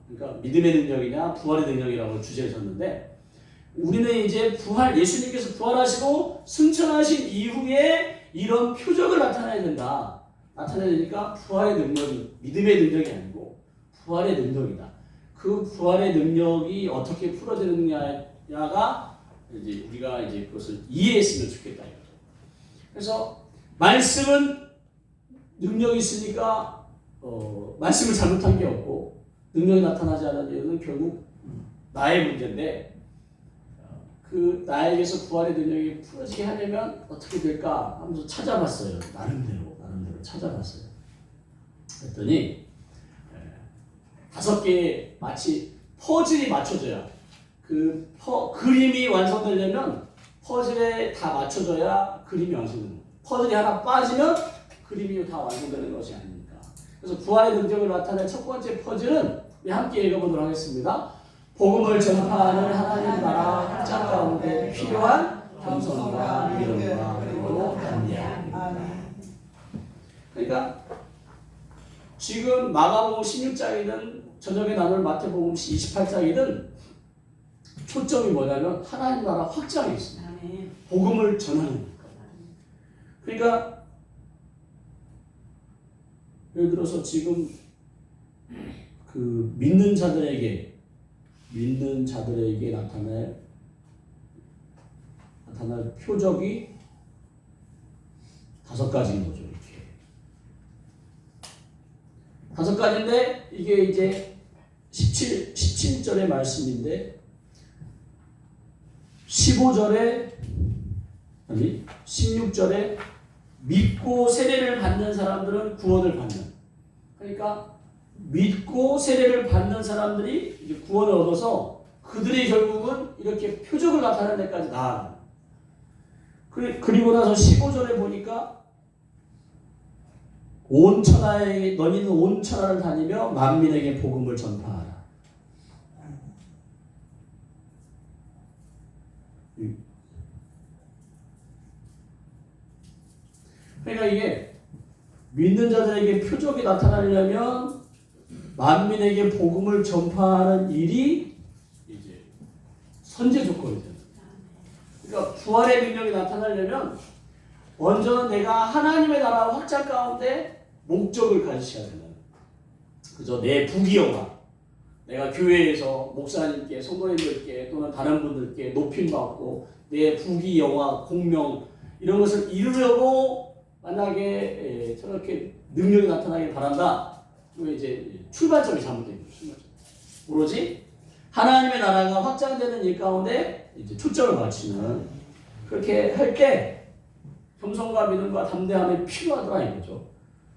그러니까 믿음의 능력이냐 부활의 능력이라고 주제를 줬는데 우리는 이제 예수님께서 부활하시고 승천하신 이후에 이런 표적을 나타내야 된다. 나타내야 되니까 부활의 능력이 믿음의 능력이 아니고 부활의 능력이다. 그 부활의 능력이 어떻게 풀어지느냐가 이제 우리가 이제 그것을 이해했으면 좋겠다 이거죠. 그래서 말씀은 능력이 있으니까 말씀을 잘못한 게 없고 능력이 나타나지 않은 이유는 결국 나의 문제인데 그 나에게서 부활의 능력이 풀어지게 하려면 어떻게 될까 하면서 찾아봤어요. 나름대로 찾아봤어요. 그랬더니 5개 마치 퍼즐이 맞춰져야 그림이 완성되려면 퍼즐에 다 맞춰져야 그림이 완성되는 거예요. 퍼즐이 하나 빠지면 그림이 다 완성되는 것이 아닙니까? 그래서 부활의 능력을 나타낸 첫 번째 퍼즐은 우리 함께 읽어보도록 하겠습니다. 복음을 전파하는 하나님 나라 확장 가운데 필요한 겸손과 믿음과 그리고 담대함. 그러니까 지금 마가복음 16장이든 저녁에 나눌 마태복음 28장이든 초점이 뭐냐면 하나님 나라 확장이 있습니다. 복음을 전하는 거니까. 그러니까 예를 들어서 지금 그 믿는 자들에게 나타날 표적이 5가지인 거죠. 이렇게 5가지인데 이게 이제 17절의 말씀인데 16절에 믿고 세례를 받는 사람들은 구원을 받는. 그러니까 믿고 세례를 받는 사람들이 이제 구원을 얻어서 그들이 결국은 이렇게 표적을 나타내는 데까지 나아가는. 그리고 나서 15절에 보니까 너희는 온 천하를 다니며 만민에게 복음을 전파하라. 그러니까 이게 믿는 자들에게 표적이 나타나려면 만민에게 복음을 전파하는 일이 이제 선제 조건이 됩니다. 그러니까 부활의 능력이 나타나려면 먼저는 내가 하나님의 나라 확장 가운데 목적을 가지셔야 된다. 그죠? 내 부귀영화, 내가 교회에서 목사님께, 성도님들께 또는 다른 분들께 높임 받고 내 부귀영화, 공명 이런 것을 이루려고 만약에 저렇게 능력이 나타나길 바란다. 그러면 이제 출발점이 잘못된 거죠. 오로지 하나님의 나라가 확장되는 일 가운데 이제 초점을 맞추는 그렇게 할 때 겸손과 믿음과 담대함이 필요하더라 이거죠.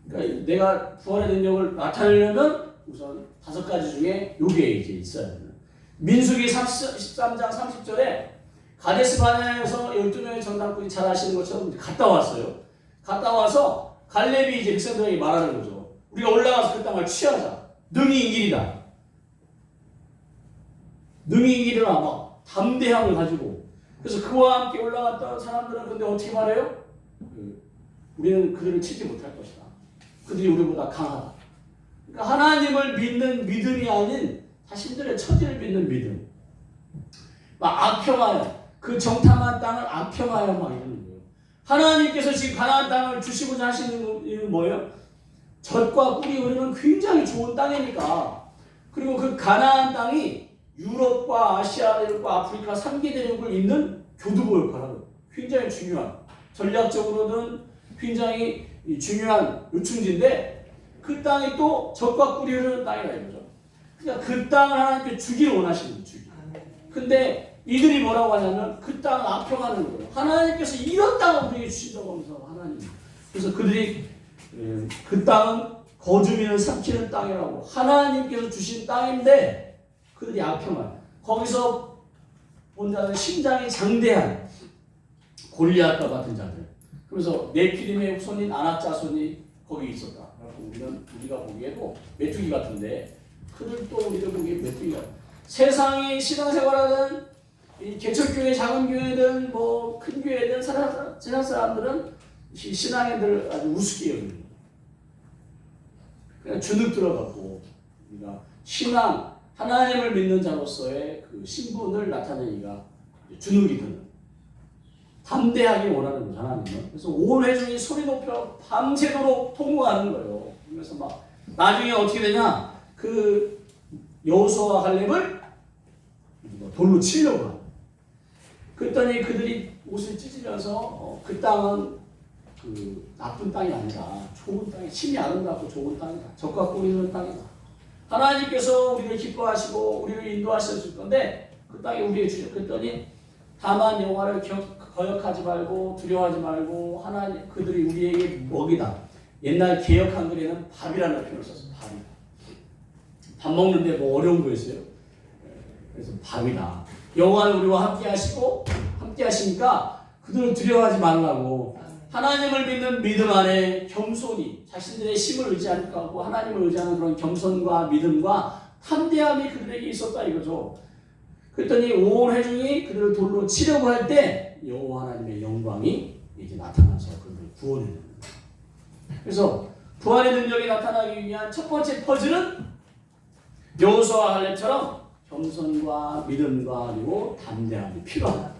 그러니까 내가 부활의 능력을 나타내려면 우선 5가지 중에 요게 이제 있어야 되는. 민수기 13장 30절에 가데스 바네아에서 12명의 정탐꾼이 잘 아시는 것처럼 갔다 왔어요. 갔다 와서 갈렙이 이제 백성들에게 말하는 거죠. 우리가 올라가서 그 땅을 취하자. 능히 이기리라. 능히 이기리라. 막 담대함을 가지고. 그래서 그와 함께 올라갔던 사람들은 근데 어떻게 말해요? 우리는 그들을 치지 못할 것이다. 그들이 우리보다 강하다. 그러니까 하나님을 믿는 믿음이 아닌 자신들의 처지를 믿는 믿음. 막 악평하여 그 정탐한 땅을 악평하여 막 이러는 거예요. 하나님께서 지금 가나안 땅을 주시고자 하시는 일은 뭐예요? 젖과 꿀이 흐르는 굉장히 좋은 땅이니까. 그리고 그 가나안 땅이 유럽과 아시아 대륙과 아프리카 3개 대륙을 잇는 교두보 역할을 하는 굉장히 중요한, 전략적으로는 굉장히 중요한 요충지인데 그 땅이 또 젖과 꿀이 흐르는 땅이라 이거죠. 그러니까 그 땅을 하나님께 주기를 원하시는 거예요. 근데 이들이 뭐라고 하냐면 그 땅을 악평하는 거예요. 하나님께서 이런 땅을 우리에게 주신다고 하면서 하나님. 그래서 그들이 그 땅은 거주민을 삼키는 땅이라고 하나님께서 주신 땅인데 그들이 악평한 거기서 본 자는 심장이 장대한 골리앗과 같은 자들. 그래서 네피림의 후손인 아낙 자손이 거기 있었다. 우리가 보기에도 메뚜기 같은데 그들도 우리가 보기에 메뚜기 같아. 세상이 신앙생활하는 이 개척교회, 작은 교회든 뭐 큰 교회든 세상 사람들은 신앙인들을 아주 우습게 여깁니다. 그냥 주눅 들어갖고 우리가 신앙 하나님을 믿는 자로서의 그 신분을 나타내기가 주눅이 드는 담대하게 원하는 거죠 하나님은. 그래서 온 회중이 소리 높여 밤새도록 통곡하는 거예요. 그래서 막 나중에 어떻게 되냐 그 여호수아와 갈렙을 돌로 치려고 하고 그랬더니 그들이 옷을 찢으면서 그 땅은 그 나쁜 땅이 아니라 좋은 땅이 심이 아름답고 좋은 땅이다. 적과 꿀이 흐르는 땅이다. 하나님께서 우리를 기뻐하시고 우리를 인도하셨을 건데 그 땅이 우리의 주죠. 그랬더니 다만 여호와를 거역하지 말고 두려워하지 말고 하나님 그들이 우리에게 먹이다. 옛날 개역 한글에는 밥이라는 표현을 썼어요. 밥이다. 밥 먹는데 뭐 어려운 거 있어요? 그래서 밥이다. 여호와는 우리와 함께 하시고 함께 하시니까 그들을 두려워하지 말라고 하나님을 믿는 믿음 안에 겸손히 자신들의 힘을 의지하지 않고 하나님을 의지하는 그런 겸손과 믿음과 담대함이 그들에게 있었다 이거죠. 그랬더니 온 회중이 그들을 돌로 치려고 할 때 여호와 하나님의 영광이 이제 나타나서 그들을 구원해내는 거예요. 그래서 부활의 능력이 나타나기 위한 첫 번째 퍼즐은 여호수아와 갈렙처럼 겸손과 믿음과 그리고 담대함이 필요하다.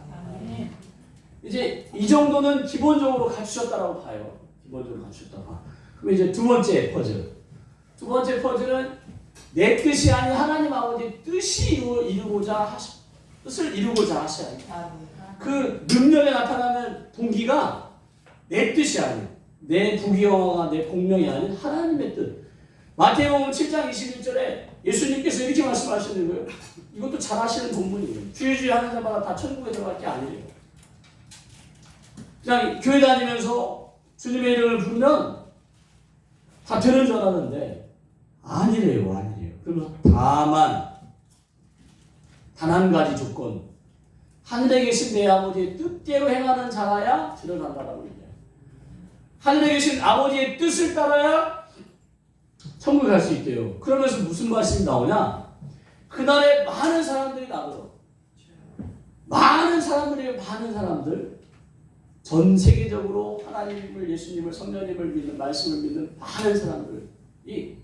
이제 이 정도는 기본적으로 갖추셨다라고 봐요. 기본적으로 갖추셨다고 봐. 그럼 이제 두 번째 퍼즐. 두 번째 퍼즐은 내 뜻이 아닌 하나님 아버지의 뜻을 이루고자 하셔야 합니다. 그 능력에 나타나는 동기가 내 뜻이 아닌 내 부귀영화가 내 공명이 아닌 하나님의 뜻. 마태복음 7장 21절에 예수님께서 이렇게 말씀하시는 거예요. 이것도 잘 아시는 본문이에요. 주의 하는 자마다 다 천국에 들어갈 게 아니에요. 그냥 교회 다니면서 주님의 이름을 부르면 다 되는 줄 알았는데 아니래요. 그러면서 다만 단 한 가지 조건 하늘에 계신 내 아버지의 뜻대로 행하는 자라야 들어간다라고 얘기해요. 하늘에 계신 아버지의 뜻을 따라야 천국에 갈 수 있대요. 그러면서 무슨 말씀이 나오냐? 그날에 많은 사람들이 나오죠. 많은 사람들 전 세계적으로 하나님을 예수님을 성령님을 믿는 말씀을 믿는 많은 사람들이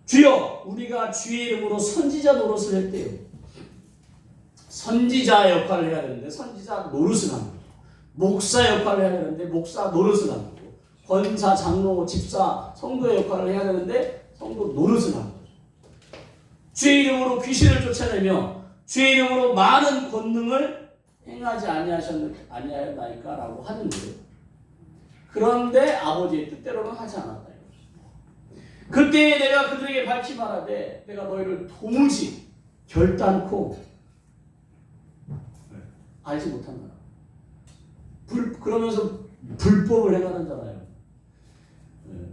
주여 우리가 주의 이름으로 선지자 노릇을 했대요. 선지자 역할을 해야 되는데 선지자 노릇을 하는 거예요. 목사 역할을 해야 되는데 목사 노릇을 하는 거고 권사, 장로, 집사, 성도의 역할을 해야 되는데 성도 노릇을 하는 거죠. 주의 이름으로 귀신을 쫓아내며 주의 이름으로 많은 권능을 행하지 아니하였나이까 라고 하는 거예요. 그런데 아버지의 뜻대로는 하지 않았다. 그때 내가 그들에게 밝히 말하되 내가 너희를 도무지 결단코 알지 못한다. 그러면서 불법을 행하는 자라요.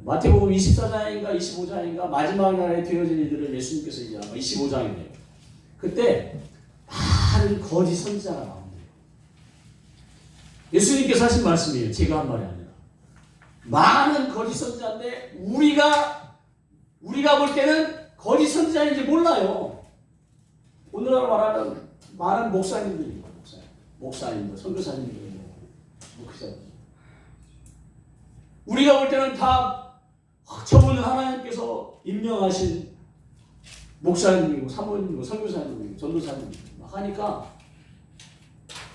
마태복음 24장인가 25장인가 마지막 날에 되어질 일들을 예수님께서 이제 아마 25장이네요. 그때 많은 거짓 선지자가 나옵니다. 예수님께서 하신 말씀이에요. 제가 한 말이 아니라. 많은 거짓 선지자인데 우리가 볼 때는 거짓 선지자인지 몰라요. 오늘날 말하는 많은 목사님들이 목사님들, 선교사님들, 목사님들. 우리가 볼 때는 다 저분은 하나님께서 임명하신 목사님이고 사모님이고 선교사님이고 전도사님이고 하니까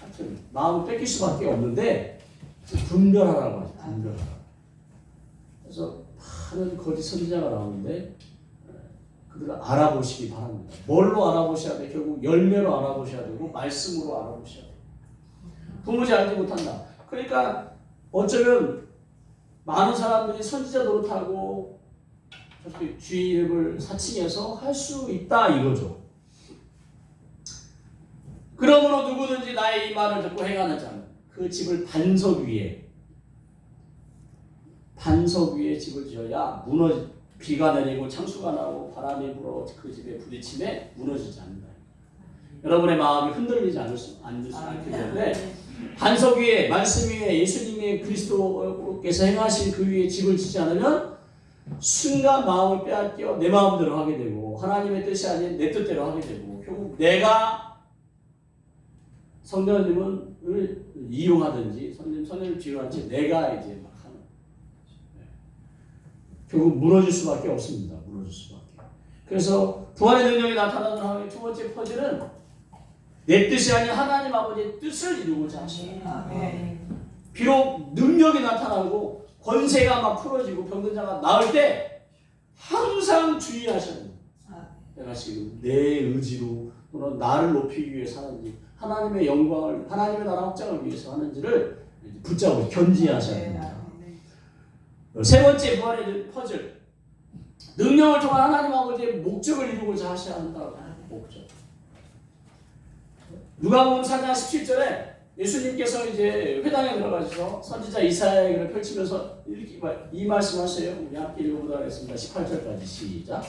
하여튼 마음을 뺏길 수밖에 없는데 분별하라고 하죠. 분별하라. 그래서 많은 거짓 선지자가 나오는데 그들을 알아보시기 바랍니다. 뭘로 알아보셔야 돼? 결국 열매로 알아보셔야 되고 말씀으로 알아보셔야 돼요. 도무지 알지 못한다. 그러니까 어쩌면 많은 사람들이 선지자 노릇하고 저렇게 주의 이름을 사칭해서 할 수 있다 이거죠. 그러므로 누구든지 나의 이 말을 듣고 행하는 자는 그 집을 반석 위에 집을 지어야 비가 내리고 창수가 나고 바람이 불어 그 집에 부딪힘에 무너지지 않는다. 여러분의 마음이 흔들리지 않기 때문에 반석 위에 말씀 위에 예수님의 그리스도께서 행하신 그 위에 집을 짓지 않으면 순간 마음을 빼앗겨 내 마음대로 하게 되고 하나님의 뜻이 아닌 내 뜻대로 하게 되고 결국 내가 성령님을 이용하든지 성령님을 비유하든지 내가 이제 막 하는 결국 무너질 수밖에 없습니다. 무너질 수밖에. 그래서 부활의 능력이 나타나는 하나님의 두 번째 퍼즐은 내 뜻이 아닌 하나님 아버지의 뜻을 이루고자 하시는 비록 능력이 나타나고 권세가 막 풀어지고 병든 자가 나을 때 항상 주의하셔야 됩니다. 내가 지금 내 의지로 또는 나를 높이기 위해서 하는지 하나님의 영광을 하나님의 나라 확장을 위해서 하는지를 붙잡고 견지하셔야 됩니다. 세 번째 부활의 퍼즐 능력을 통한 하나님 아버지의 목적을 이루고자 하셔야 한다고 목적. 누가복음 4장 17절에 예수님께서 이제 회당에 들어가셔서 선지자 이사야에게 펼치면서 이렇게 이 말씀하세요. 우리 함께 읽어보도록 하겠습니다. 18절까지 시작.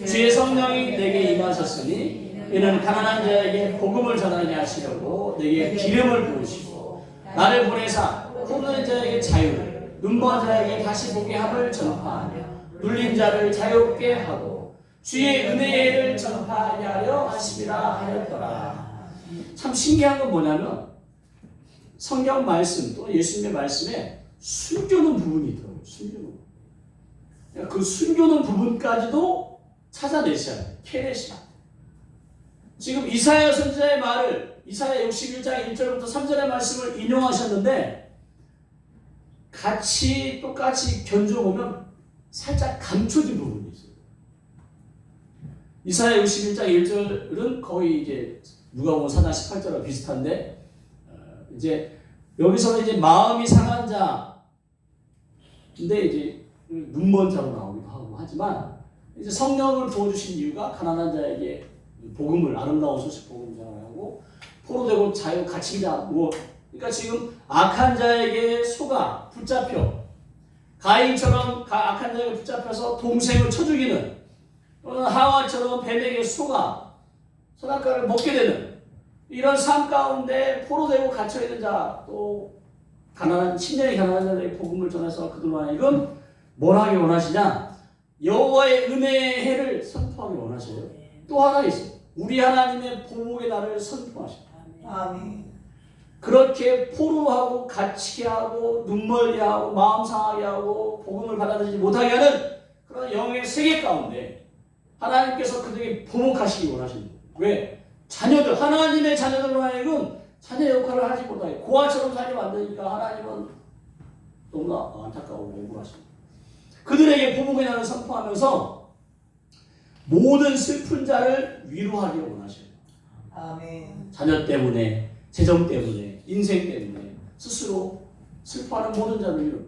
주의 성령이 내게 임하셨으니 이는 가난한 자에게 복음을 전하게 하시려고 내게 기름을 부으시고 나를 보내사 홈는 자에게 자유를 눈먼 자에게 다시 보게 함을 전파하며 눌린 자를 자유롭게 하고 주의 은혜를 전파하게 하려 하심이라 하였더라. 참 신기한 건 뭐냐면 성경 말씀 또 예수님의 말씀에 숨겨놓은 부분이 있더라고요. 숨겨놓은. 그러니까 그 숨겨놓은 부분까지도 찾아내셔야 돼요. 캐내셔야 돼요. 지금 이사야 선지자의 말을 이사야 61장 1절부터 3절의 말씀을 인용하셨는데 똑같이 견줘보면 살짝 감춰진 부분이 있어요. 이사야 61장 1절은 거의 이제 누가복음 4장 18절과 비슷한데 이제 여기서는 이제 마음이 상한 자 근데 이제 눈먼 자로 나오기도 하고 하지만 이제 성령을 부어주신 이유가 가난한 자에게 복음을 아름다운 소식 복음을 전하고 포로되고 자유 갇힌 자 그러니까 지금 악한 자에게 속아 붙잡혀 가인처럼 악한 자에게 붙잡혀서 동생을 쳐 죽이는 또는 하와처럼 뱀에게 속아 선악과를 먹게 되는 이런 삶 가운데 포로되고 갇혀있는 자 또 심령이 가난한 자에게 복음을 전해서 그들로 하여금 뭘 하기 원하시냐 여호와의 은혜의 해를 선포하기 원하셔요. 또 하나 있어요. 우리 하나님의 보복의 날을 선포하셔요. 아멘. 그렇게 포로하고 갇히게 하고 눈멀게 하고 마음 상하게 하고 복음을 받아들이지 못하게 하는 그런 영의 세계 가운데 하나님께서 그들에게 보복하시기 원하십니다. 왜? 하나님의 자녀들로 하여금 자녀 역할을 하지 못하게 고아처럼 살게 만드니까 하나님은 너무나 안타까워 억울하십니다. 그들에게 보복의 날을 선포하면서 모든 슬픈 자를 위로하기 원하셔요. 아멘. 자녀 때문에, 재정 때문에, 인생 때문에 스스로 슬퍼하는 모든 자를 위로.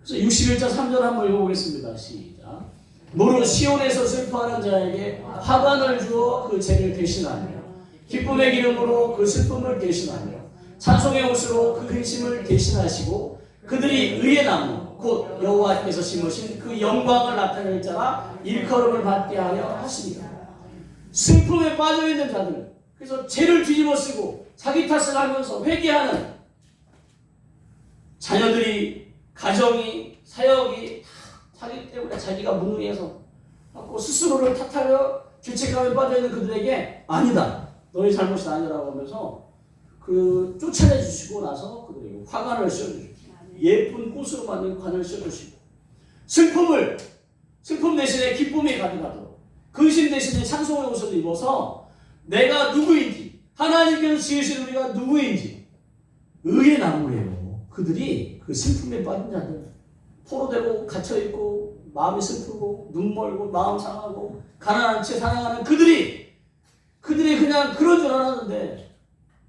그래서 61장 3절 한번 읽어보겠습니다. 시작. 무릇 시온에서 슬퍼하는 자에게 화관을 주어 그 죄를 대신하며 기쁨의 기름으로 그 슬픔을 대신하며 찬송의 옷으로 그 근심을 대신하시고 그들이 의의 나무 곧 여호와께서 심으신 그 영광을 나타낼 자라 일컬음을 받게 하려 하십니다. 슬픔에 빠져있는 자들 그래서 죄를 뒤집어쓰고 자기 탓을 하면서 회개하는 자녀들이 가정이 사역이 다 자기 때문에 자기가 무능해서 스스로를 탓하려 죄책감에 빠져있는 그들에게 아니다. 너의 잘못이 아니라고 하면서 쫓아내주시고 나서 그들에게 화관을 씌워주시고 예쁜 꽃으로 만든 관을 씌워주시고 슬픔 대신에 기쁨이 가득하도록 근심 대신에 찬송의 옷을 입어서 내가 누구인지 하나님께서 지으신 우리가 누구인지 의의 나무래요. 그들이 그 슬픔에 빠진 자들 포로되고 갇혀있고 마음이 슬프고 눈멀고 마음 상하고 가난한 채 사랑하는 그들이 그냥 그런 줄 알았는데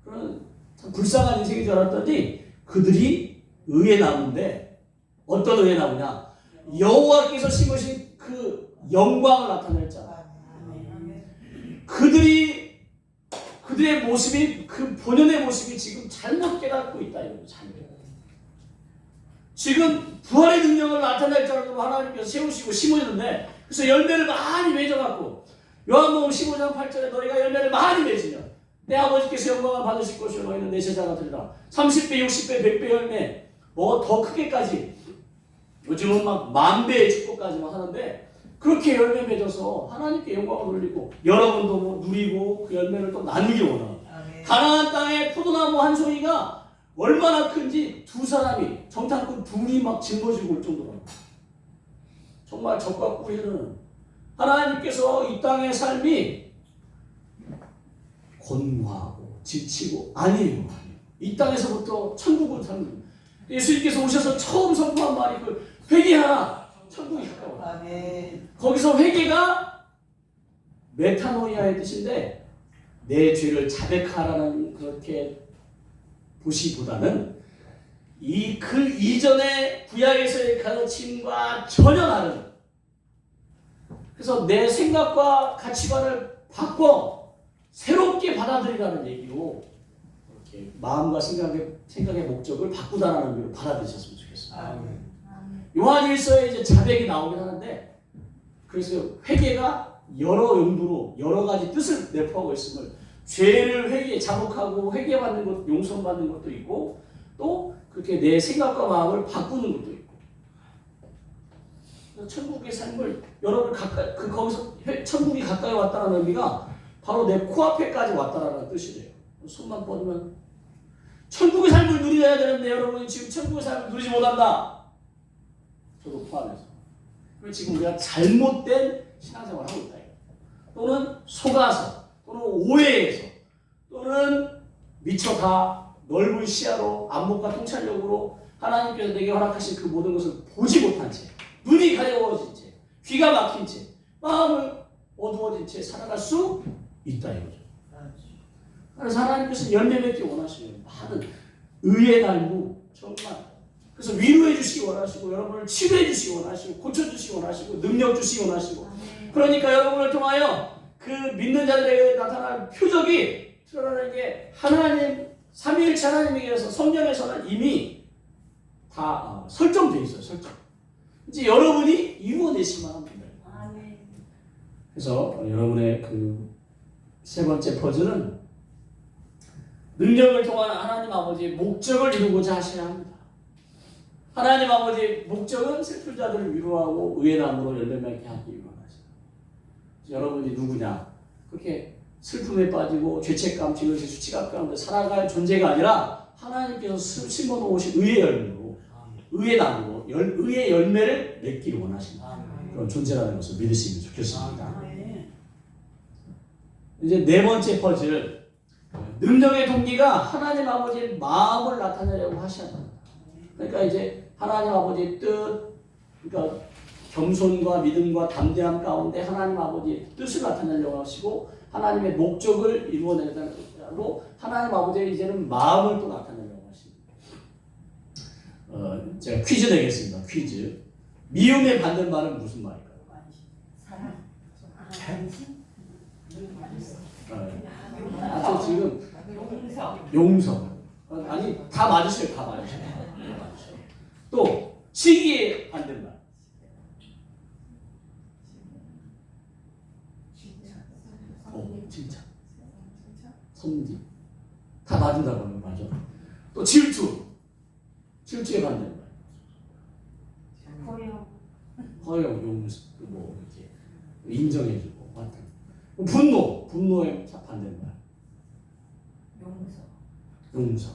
그런 참 불쌍한 인생인 줄 알았더니 그들이 의의 나무인데 어떤 의의 나무냐 여호와께서 심으신 그 영광을 나타낼 자 그들이 그들의 모습이 그 본연의 모습이 지금 잘못 깨닫고 있다 이거죠. 잘못. 지금 부활의 능력을 나타낼 자로 하나님께서 세우시고 심으셨는데 그래서 열매를 많이 맺어갖고 요한복음 15장 8절에 너희가 열매를 많이 맺으면 내 아버지께서 영광을 받으실 것이요 너희는 내 제자가 되리라. 30배, 60배, 100배 열매 뭐 더 크게까지 요즘은 막 10,000배의 축복까지만 하는데 그렇게 열매 맺어서 하나님께 영광을 돌리고 여러분도 뭐 누리고 그 열매를 또 나누기 원합니다. 아멘. 가나안 땅에 포도나무 한 송이가 얼마나 큰지 두 사람이 정탐꾼 둘이 막 짊어지고 올 정도로 정말 적과 꿀이는 하나님께서 이 땅의 삶이 곤고하고 지치고 아니에요. 이 땅에서부터 천국을 사는 예수님께서 오셔서 처음 선포한 말이 그 회개하라 천국이 가까워. 아멘. 거기서 회개가 메타노이아의 뜻인데 내 죄를 자백하라는 그렇게 보시보다는 이 그 이전의 구약에서의 가르침과 전혀 다른 그래서 내 생각과 가치관을 바꿔 새롭게 받아들이라는 얘기로 이렇게 마음과 생각의 목적을 바꾸다라는 의미로 받아들이셨으면 좋겠어요. 아멘. 요한일서에 이제 자백이 나오긴 하는데 그래서 회개가 여러 용도로 여러 가지 뜻을 내포하고 있음을 죄를 자복하고 회개받는 것, 용서받는 것도 있고 또 그렇게 내 생각과 마음을 바꾸는 것도 있고 천국의 삶을 여러분 가까이 거기서 천국이 가까이 왔다는 의미가 바로 내 코앞에까지 왔다라는 뜻이래요. 손만 뻗으면 천국의 삶을 누려야 되는데 여러분이 지금 천국의 삶을 누리지 못한다. 저도 포함해서. 그리고 지금 우리가 잘못된 신앙생활을 하고 있다. 또는 속아서 또는 오해해서 또는 미처 다 넓은 시야로 안목과 통찰력으로 하나님께서 내게 허락하신 그 모든 것을 보지 못한 채 눈이 가려워진 채 귀가 막힌 채 마음을 어두워진 채 살아갈 수 있다 이거죠. 그래서 하나님께서 열매 맺기 원하시는 많은 의의 날무 정말 그래서 위로해 주시기 원하시고 여러분을 치료해 주시기 원하시고 고쳐주시기 원하시고 능력 주시기 원하시고 그러니까 여러분을 통하여 그 믿는 자들에게 나타날 표적이 드러나는 게 하나님 삼위일체 하나님에게서 성경에서는 이미 다 설정되어 있어요. 설정. 이제 여러분이 이루어내시기만 합니다. 그래서 여러분의 그 세 번째 퍼즐은 능력을 통한 하나님 아버지의 목적을 이루고자 하셔야 합니다. 하나님 아버지의 목적은 슬픈 자들을 위로하고 의의 나무로 열매 맺게 하기 위함이다. 여러분이 누구냐? 그렇게 슬픔에 빠지고 죄책감, 지그시 수치감 가운데 살아갈 존재가 아니라 하나님께서 심어놓으신 의의 열매로 의의 나무로 의의 열매를 맺기를 원하시는 그런 존재라는 것을 믿으시면 좋겠습니다. 이제 네 번째 퍼즐 능력의 동기가 하나님 아버지의 마음을 나타내려고 하셔야 합니다. 그러니까 이제 하나님 아버지의 뜻, 그러니까 겸손과 믿음과 담대함 가운데 하나님 아버지의 뜻을 나타내려고 하시고 하나님의 목적을 이루어내려고 하나님 아버지의 이제는 마음을 또 나타내려고 하십니다. 제가 퀴즈 내겠습니다. 퀴즈. 미움의 반대말은 무슨 말일까요? 사랑. 저 지금 용서. 아니 다 맞으세요. 다 맞으세요. 또 시기의 반대말. 칭찬. 섬기. 다 맞은다고 하면 맞아. 또 질투. 질투의 반대말. 허용, 용서, 뭐 이렇게 인정해주고 같은. 분노의 반대말. 용서.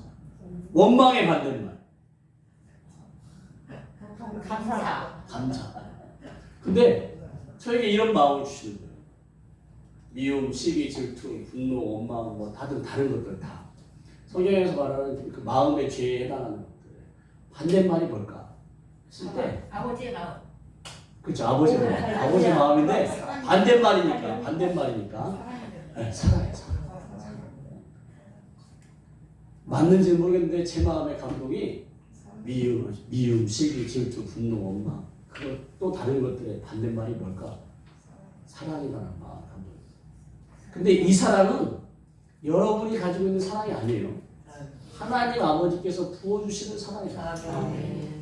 원망의 반대말. 감사. 근데 저에게 이런 마음을 주시는 거예요. 미움, 시기, 질투, 분노, 원망, 뭐 다른 것들 다 성경에서 말하는 그 마음의 죄에 해당하는 것들. 반대말이 뭘까? 했을 때 아버지의 마음. 그렇죠. 아버지 마음인데 반대말이니까 네, 사랑해. 맞는지는 모르겠는데 제 마음의 감동이 미움, 시기, 질투, 분노, 원망 그것 또 다른 것들의 반대말이 뭘까? 사랑이라는 마음 감동. 근데 이 사랑은 여러분이 가지고 있는 사랑이 아니에요. 하나님 아버지께서 부어주시는 사랑이에요. 아멘.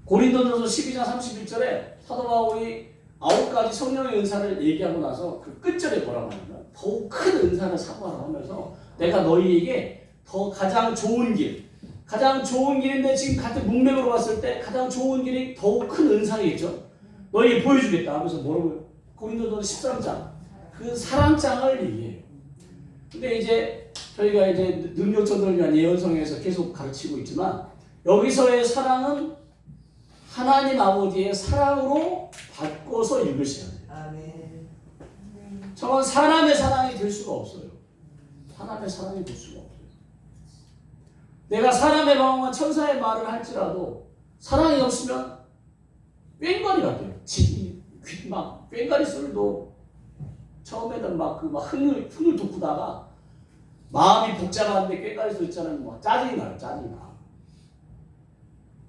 고린도전서 12장 31절에 사도 바울이 9가지 성령의 은사를 얘기하고 나서 그 끝절에 뭐라고 하냐면 더욱 큰 은사를 사모하라 하면서 내가 너희에게 더 가장 좋은 길인데 지금 같은 문맥으로 봤을 때 가장 좋은 길이 더욱 큰 은사겠죠. 너희에게 보여주겠다 하면서 뭐라고요? 고린도전서 13장 그 사랑장을 얘기해요. 근데 이제 저희가 이제 능력 전도를 위한 예언성에서 계속 가르치고 있지만 여기서의 사랑은 하나님 아버지의 사랑으로 바꿔서 읽으셔야 돼요. 아멘. 저건 사람의 사랑이 될 수가 없어요. 사람의 사랑이 될 수가 없어요. 내가 사람의 마음과 천사의 말을 할지라도 사랑이 없으면 꽹과리 같아요. 막 꽹과리 소리도 처음에는 막 흥을 돋구다가 마음이 복잡한데 꽹과리 소리 있잖아요. 막 짜증이 나요. 짜증이 나.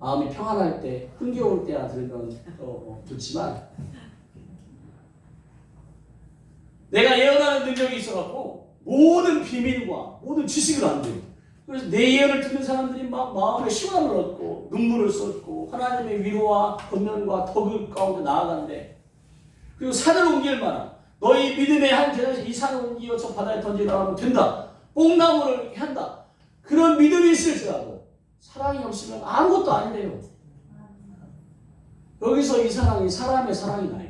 마음이 평안할 때, 흥겨울 때야 들으면 좋지만 내가 예언하는 능력이 있어갖고 모든 비밀과 모든 지식을 안 돼요. 그래서 내 예언을 듣는 사람들이 막 마음에 시원함을 얻고 눈물을 쏟고 하나님의 위로와 권면과 덕을 가운데 나아가는데 그리고 산을 옮길 만한 너희 믿음의 한 계단에서 이 산을 옮기어 저 바다에 던지라 하면 된다. 뽕나무를 이렇게 한다. 그런 믿음이 있을지라도 사랑이 없으면 아무것도 아니래요. 여기서 이 사랑이 사람의 사랑이 나요.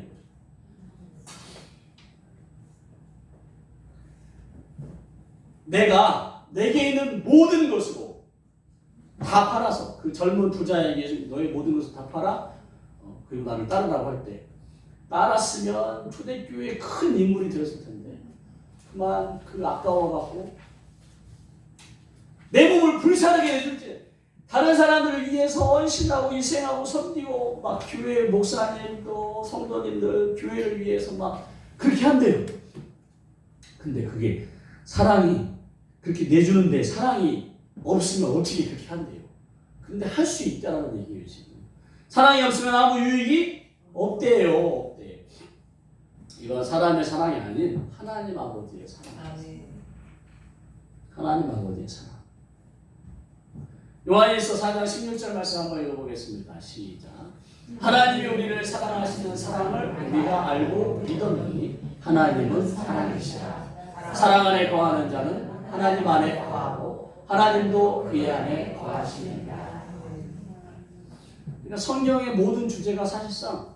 내가 내게 있는 모든 것으로 다 팔아서 그 젊은 부자에게 너의 모든 것을 다 팔아 그리고 나를 따르라고 할 때 따랐으면 초대교회에 큰 인물이 되었을 텐데 그만 그 아까워갖고 내 몸을 불사르게 해줄지 다른 사람들을 위해서 헌신하고 희생하고 섬기고 막 교회 목사님도 성도님들 교회를 위해서 막 그렇게 한대요. 근데 그게 사랑이 그렇게 내주는데 사랑이 없으면 어떻게 그렇게 한대요. 근데 할 수 있다는 얘기예요. 지금 사랑이 없으면 아무 유익이 없대요. 이건 사람의 사랑이 아닌 하나님 아버지의 사랑. 아멘. 하나님 아버지의 사랑. 요한일서 4장 16절 말씀 한번 읽어보겠습니다. 시작. 하나님이 우리를 사랑하시는 사랑을 우리가 알고 믿었느니 하나님은 사랑이시라. 사랑 안에 거하는 자는 하나님 안에 거하고 하나님도 그의 안에 거하시니라. 그러니까 성경의 모든 주제가 사실상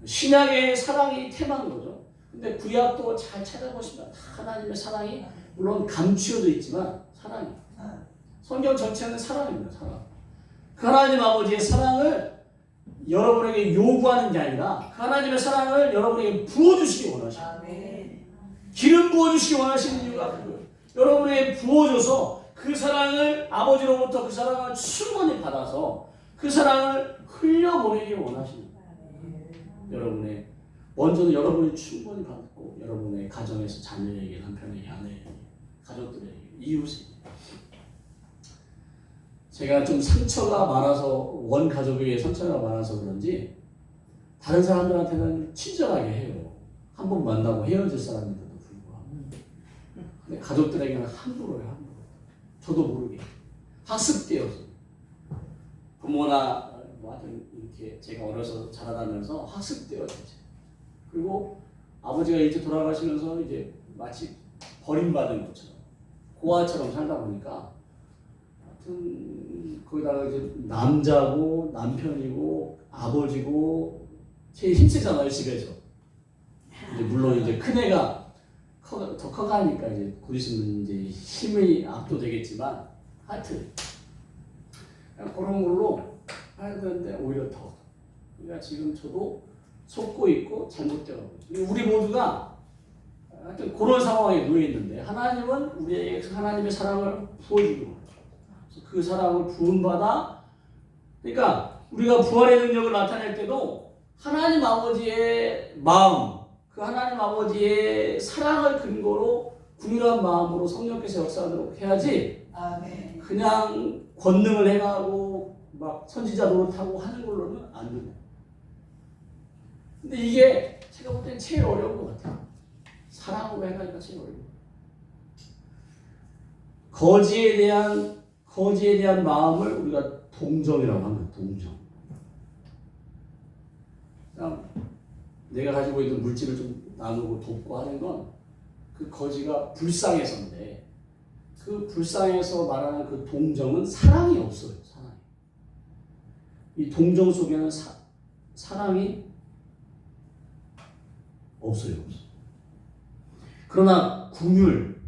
신약의 사랑이 테마인 거죠. 근데 구약도 잘 찾아보시면 다 하나님의 사랑이 물론 감추어져 있지만 사랑이 성경 전체는 사랑입니다. 사랑. 그 하나님 아버지의 사랑을 여러분에게 요구하는 게 아니라 그 하나님의 사랑을 여러분에게 부어주시기 원하시는 아멘. 기름 부어주시기 원하시는 이유가 그거예요. 여러분에게 부어줘서 그 사랑을 아버지로부터 그 사랑을 충분히 받아서 그 사랑을 흘려보내기 원하시는 여러분의 먼저는 여러분이 충분히 받고 여러분의 가정에서 자녀에게 남편에게 아내에게 가족들에게 이웃에게 제가 좀 상처가 많아서 원 가족에게 상처가 많아서 그런지 다른 사람들한테는 친절하게 해요. 한 번 만나고 헤어질 사람인데도 불구하고 근데 가족들에게는 함부로 해요. 함부로. 저도 모르게 학습되어서 부모나 뭐 하여튼 이렇게 제가 어려서 자라나면서 학습되어졌죠. 그리고 아버지가 일찍 돌아가시면서 이제 마치 버림받은 것처럼 고아처럼 살다 보니까 하여튼 거기다가 이제 남자고 남편이고 아버지고 제일 힘쓰잖아요 집에서. 이제 물론 이제 큰 애가 더 커가니까 이제 곧 있으면 이제 힘이 압도되겠지만 하여튼 그런 걸로 해야 되는데 오히려 더. 그러니까 지금 저도 속고 있고 잘못되고 우리 모두가 하여튼 그런 상황에 놓여 있는데 하나님은 우리에게 하나님의 사랑을 부어주고 그 사랑을 부음받아 그러니까 우리가 부활의 능력을 나타낼 때도 하나님 아버지의 마음 그 하나님 아버지의 사랑을 근거로 궁일한 마음으로 성령께서 역사하도록 해야지 아멘. 그냥 권능을 행하고 막 선지자 노릇하고 하는 걸로는 안 돼요. 근데 이게 제가 볼 때는 제일 어려운 것 같아요. 사랑으로 행하니까 제일 어려워요. 거지에 대한 마음을 우리가 동정이라고 합니다. 동정. 그냥 내가 가지고 있는 물질을 좀 나누고 돕고 하는 건 그 거지가 불쌍해서인데 그 불쌍해서 말하는 그 동정은 사랑이 없어요. 사랑이. 이 동정 속에는 사랑이 없어요. 그러나 궁율,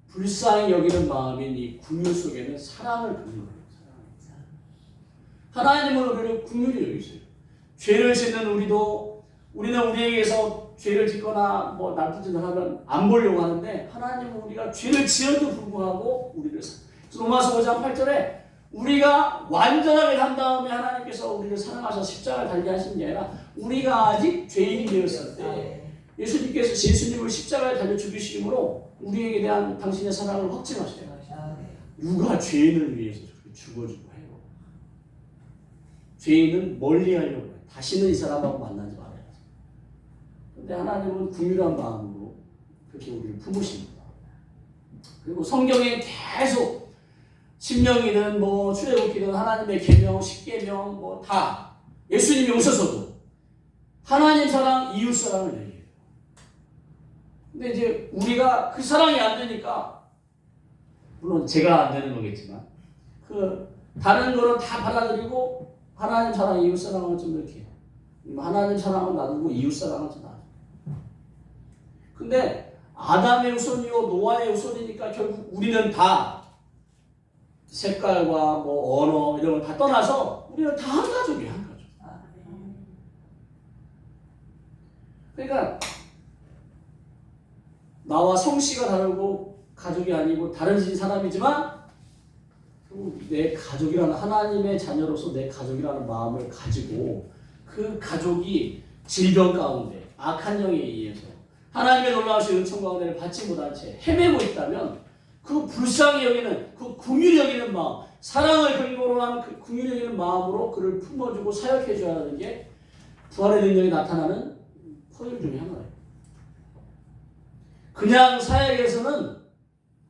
불쌍히 여기는 마음인 이 궁율 속에는 사랑을 갖는 거예요. 하나님은 우리를 궁율이 여기세요. 죄를 짓는 우리는 우리에게서 죄를 짓거나 뭐 나쁜 짓을 하면 안 보려고 하는데 하나님은 우리가 죄를 지어도 불구하고 우리를 로마서 5장 8절에 우리가 완전하게 산 다음에 하나님께서 우리를 사랑하셔서 십자가를 달게 하신 게 아니라 우리가 아직 죄인이 되었을 때 예수님께서 예수님을 십자가에 달려 죽이심으로 우리에게 대한 당신의 사랑을 확증하셔요. 누가 죄인을 위해서 죽어주고 해요. 죄인은 멀리하려고 해요. 다시는 이 사람하고 만나지 말아야지. 근데 하나님은 긍휼한 마음으로 그렇게 우리를 품으십니다. 그리고 성경에 계속 신명이든 뭐 출애굽기든 하나님의 계명, 십계명 뭐 다 예수님이 오셔서도 하나님 사랑, 이웃 사랑을 얘기해요. 근데 이제 우리가 그 사랑이 안 되니까 물론 제가 안 되는 거겠지만 그 다른 거는 다 받아들이고 하나님 사랑, 이웃 사랑은 좀 이렇게 하나님 사랑은 놔두고 이웃 사랑은 좀 놔두고. 근데 아담의 후손이요 노아의 후손이니까 결국 우리는 다 색깔과 뭐 언어 이런 걸 다 떠나서 우리는 다 한 가족이에요. 한 가족. 그러니까 나와 성씨가 다르고 가족이 아니고 다른 사람이지만 내 가족이라는 하나님의 자녀로서 내 가족이라는 마음을 가지고 그 가족이 질병 가운데 악한 영에 의해서 하나님의 놀라우신 은총 가운데를 받지 못한 채 헤매고 있다면 그 불쌍히 여기는 그 긍휼히 여기는 마음, 사랑을 근거로 한 그 긍휼히 여기는 마음으로 그를 품어주고 사역해줘야 하는 게 부활의 능력이 나타나는 포인트 중에 하나예요. 그냥 사역에서는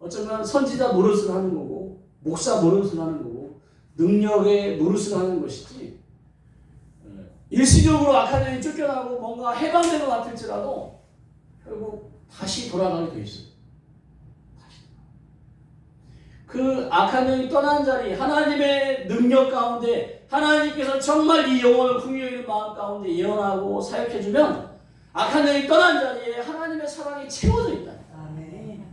어쩌면 선지자 노릇을 하는 거고 목사 노릇을 하는 거고 능력의 노릇을 하는 것이지 일시적으로 악한 영이 쫓겨나고 뭔가 해방된 것 같을지라도 결국 다시 돌아가게 돼 있어요. 그 악한 영이 떠난 자리, 하나님의 능력 가운데 하나님께서 정말 이 영혼을 긍휼히 여기는 마음 가운데 예언하고 사역해주면 악한 영이 떠난 자리에 하나님의 사랑이 채워져 있다. 아멘.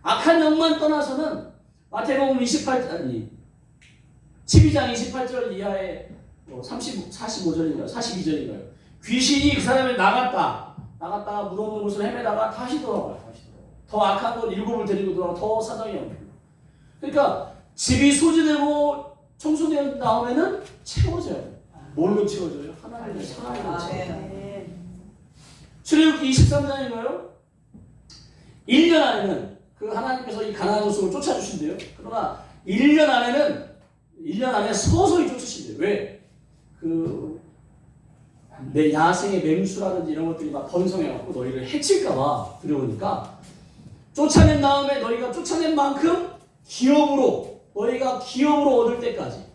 악한 영만 떠나서는 마태복음 12장 28절 이하에 45절인가요? 42절인가요? 귀신이 그 사람을 나갔다가 무덤 곳을 헤매다가 다시 돌아와요. 더 악한 걸 7을 데리고 돌아가 더 사정이 없고. 그러니까 집이 소지되고 청소되어 나오면은 채워져요. 뭘로 채워져요? 하나님의 사랑으로 채워져요. 출애굽기 23장인가요? 1년 안에는 그 하나님께서 이 가나안 족속을 쫓아주신대요. 그러나 1년 안에 서서히 쫓으신대요. 왜? 내 야생의 맹수라든지 이런 것들이 막 번성해갖고 너희를 해칠까봐 두려우니까 쫓아낸 다음에 너희가 쫓아낸 만큼 너희가 기업으로 얻을 때까지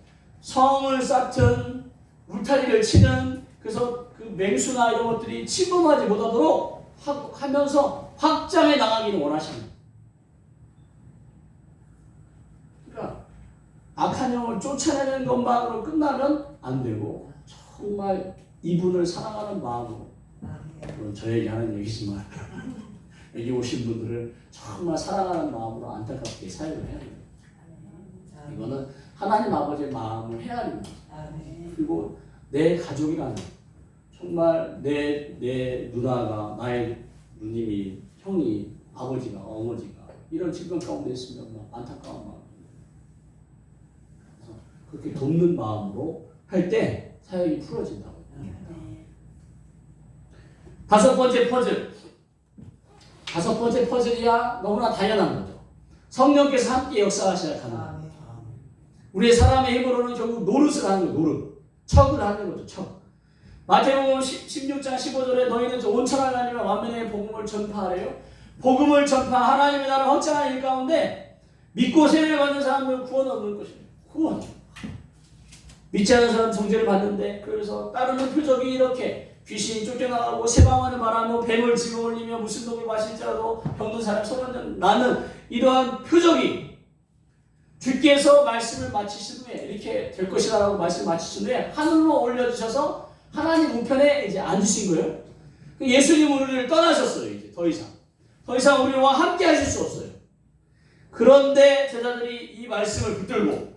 성을 쌓든 울타리를 치는 그래서 그 맹수나 이런 것들이 침범하지 못하도록 하면서 확장해 나가기를 원하십니다. 그러니까 악한 영을 쫓아내는 것만으로 끝나면 안 되고 정말 이분을 사랑하는 마음으로 물론 저에게 하는 얘기지만 여기 오신 분들을 정말 사랑하는 마음으로 안타깝게 사역을 해야 돼요. 이거는 하나님 아버지의 마음을 헤아립니다. 그리고 내 가족이라는 정말 내 누나가 나의 누님이 형이 아버지가 어머니가 이런 질병 가운데 있으면 막 안타까운 마음입니다. 그래서 그렇게 돕는 마음으로 할 때 사역이 풀어진다고. 다섯 번째 퍼즐이야 너무나 당연한 거죠. 성령께서 함께 역사하셔야 가능합니다. 우리의 사람의 힘으로는 결국 노릇을 하는 거예요. 척을 하는 거죠. 마태복음 16장 15절에 너희는 온 천하 다니며 만민에게 복음을 전파하래요. 복음을 전파 하나님의 나라를 확장하는 일 가운데 믿고 세례를 받는 사람들은 구원 얻는 것입니다. 구원. 믿지 않는 사람 정죄를 받는데 그래서 따르는 표적이 이렇게 귀신이 쫓겨나가고 세방하는 바람으로 뱀을 집어 올리며 무슨 독을 마실지라도 병든 사람 소변 나는 이러한 표적이 주께서 말씀을 마치신 후에 이렇게 될 것이라고 말씀을 마치신 후에 하늘로 올려주셔서 하나님 우편에 이제 앉으신 거예요. 예수님 우리를 떠나셨어요. 이제 더 이상 우리와 함께 하실 수 없어요. 그런데 제자들이 이 말씀을 붙들고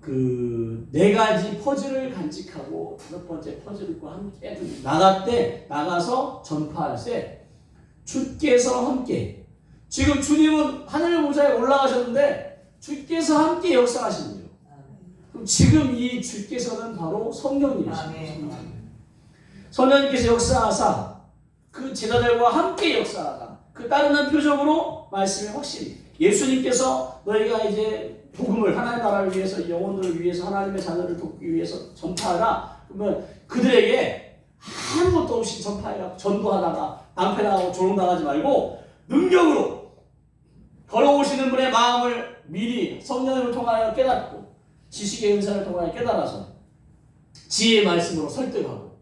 그 네 가지 퍼즐을 간직하고 다섯 번째 퍼즐과 함께 나가서 전파할세 주께서 함께 지금 주님은 하늘 보좌에 올라가셨는데 주께서 함께 역사하시는 거예요. 그럼 지금 이 주께서는 바로 성령님이십니다. 성령님께서 역사하사 그 제자들과 함께 역사하사 그 따르는 표적으로 말씀이 확실히 예수님께서 너희가 이제 복음을 하나님의 나라를 위해서 영혼들을 위해서 하나님의 자녀를 돕기 위해서 전파하라. 그러면 그들에게 아무것도 없이 전파해라. 전도하다가 낭패당하고 조롱당하지 말고 능력으로 걸어오시는 분의 마음을 미리 성령을 통하여 깨닫고 지식의 은사를 통하여 깨달아서 지혜의 말씀으로 설득하고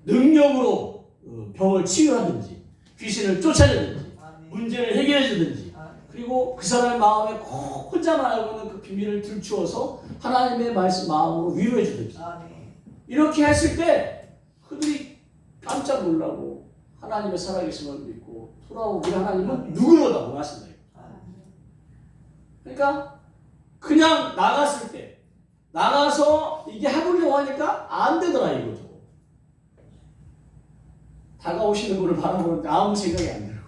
능력으로 병을 치유하든지 귀신을 쫓아내든지 문제를 해결해 주든지 그리고 그 사람의 마음에 꼭 혼자만 알고 있는 그 비밀을 들추어서 하나님의 말씀 마음으로 위로해 주든지 이렇게 했을 때 그들이 깜짝 놀라고 하나님의 살아계심을 믿고 돌아오고 우리 하나님은 누구보다 원하신다. 그러니까 그냥 나갔을 때 나가서 이게 해보려고 하니까 안 되더라 이거죠. 다가오시는 분을 바라보는데 아무 생각이 안 들고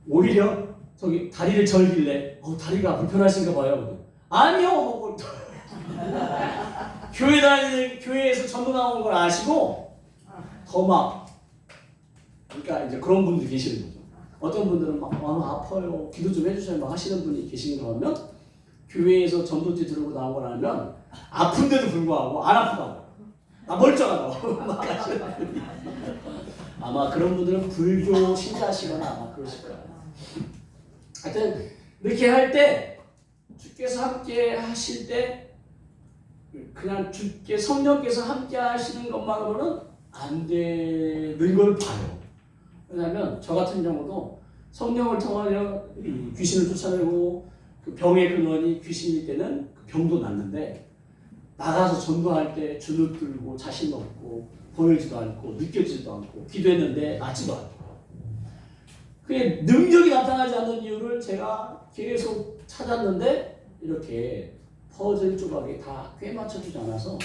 오히려 저기 다리를 절길래 다리가 불편하신가 봐요. 아니요. 교회에서 전도 나오는 걸 아시고 더 막 그러니까 이제 그런 분들이 계시는 거죠. 어떤 분들은 막 아파요. 기도 좀 해주세요. 막 하시는 분이 계신가 하면 교회에서 전도지 들고 나온 걸 알면 아픈데도 불구하고 안 아프다고 나 멀쩡하다고 막 하시는 분이 아마 그런 분들은 불교 신자시거나 아마 그러실 거예요. 하여튼 이렇게 할 때 주께서 함께 하실 때 그냥 성령께서 함께 하시는 것만으로는 안 되는 걸 봐요. 왜냐하면 저 같은 경우도 성령을 통하여 귀신을 쫓아내고 그 병의 근원이 귀신일 때는 그 병도 낫는데 나가서 전도할 때 주눅 들고 자신 없고 보이지도 않고 느껴지지도 않고 기도했는데 낫지도 않고 그게 능력이 나타나지 않는 이유를 제가 계속 찾았는데 이렇게 퍼즐 조각이 다 꽤 맞춰주지 않아서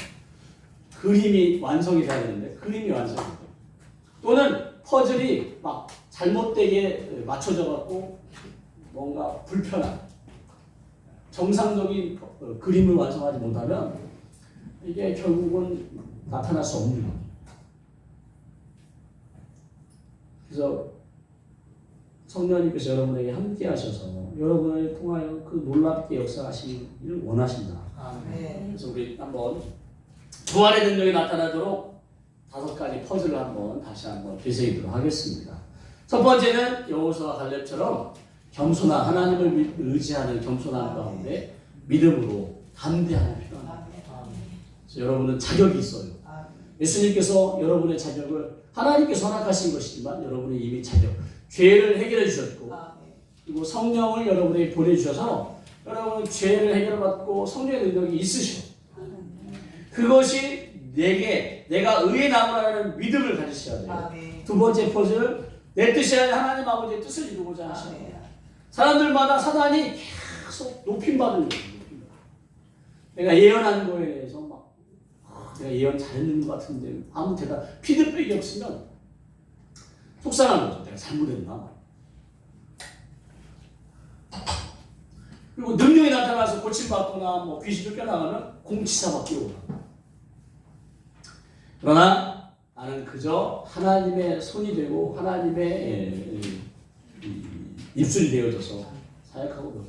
그림이 완성이 돼야 되는데 그림이 완성이 돼요. 또는 퍼즐이 막 잘못되게 맞춰져 갖고 뭔가 불편한 정상적인 그림을 완성하지 못하면 이게 결국은 나타날 수 없는 거예요. 그래서 성령님께서 여러분에게 함께 하셔서 여러분을 통하여 그 놀랍게 역사하시기를 원하신다. 그래서 우리 한번 부활의 능력이 나타나도록 5가지 퍼즐을 다시 한번 되새기도록 하겠습니다. 첫 번째는 여호수아와 갈렙처럼 겸손한 하나님을 의지하는 겸손한 가운데 믿음으로 담대함이 필요합니다. 그래서 여러분은 자격이 있어요. 예수님께서 여러분의 자격을 하나님께서 허락하신 것이지만 여러분이 이미 죄를 해결해 주셨고 그리고 성령을 여러분에게 보내주셔서 여러분은 죄를 해결받고 성령의 능력이 있으시고 그것이 내가 의에 나무라는 믿음을 가지셔야 돼요. 두 번째 퍼즐 내 뜻이 아니라 하나님 아버지의 뜻을 이루고자 하시는 사람들마다 사단이 계속 높임받는 거예요. 내가 예언한 거에 대해서 막 내가 예언 잘했는 것 같은데 아무 대답 피드백이 없으면 속상한 거죠. 내가 잘못했나? 그리고 능력이 나타나서 고침받거나 뭐 귀신 쫓겨나가면 공치사 받기로 그러나 나는 그저 하나님의 손이 되고 하나님의 입술이 되어져서 사역하고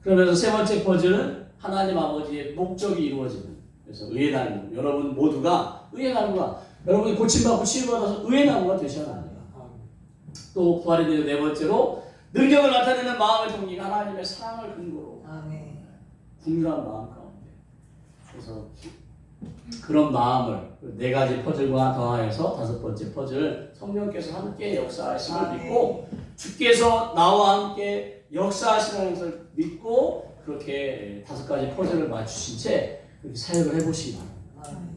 그러면서 세 번째 퍼즐은 하나님 아버지의 목적이 이루어지는 그래서 의의 나무, 여러분 모두가 의의 나무가 여러분이 고침받고 치유받아서 의의 나무가 되셔야 합니다. 또 부활에 대해 네 번째로 능력을 나타내는 마음의 동기가 하나님의 사랑을 근거로 아멘. 국률한 마음 가운데 그래서 그런 마음을 네 가지 퍼즐과 더하여서 다섯 번째 퍼즐 성령께서 함께 역사하심을 믿고 주께서 나와 함께 역사하시는 것을 믿고 그렇게 다섯 가지 퍼즐을 맞추신 채 그렇게 사역을 해보시기 바랍니다.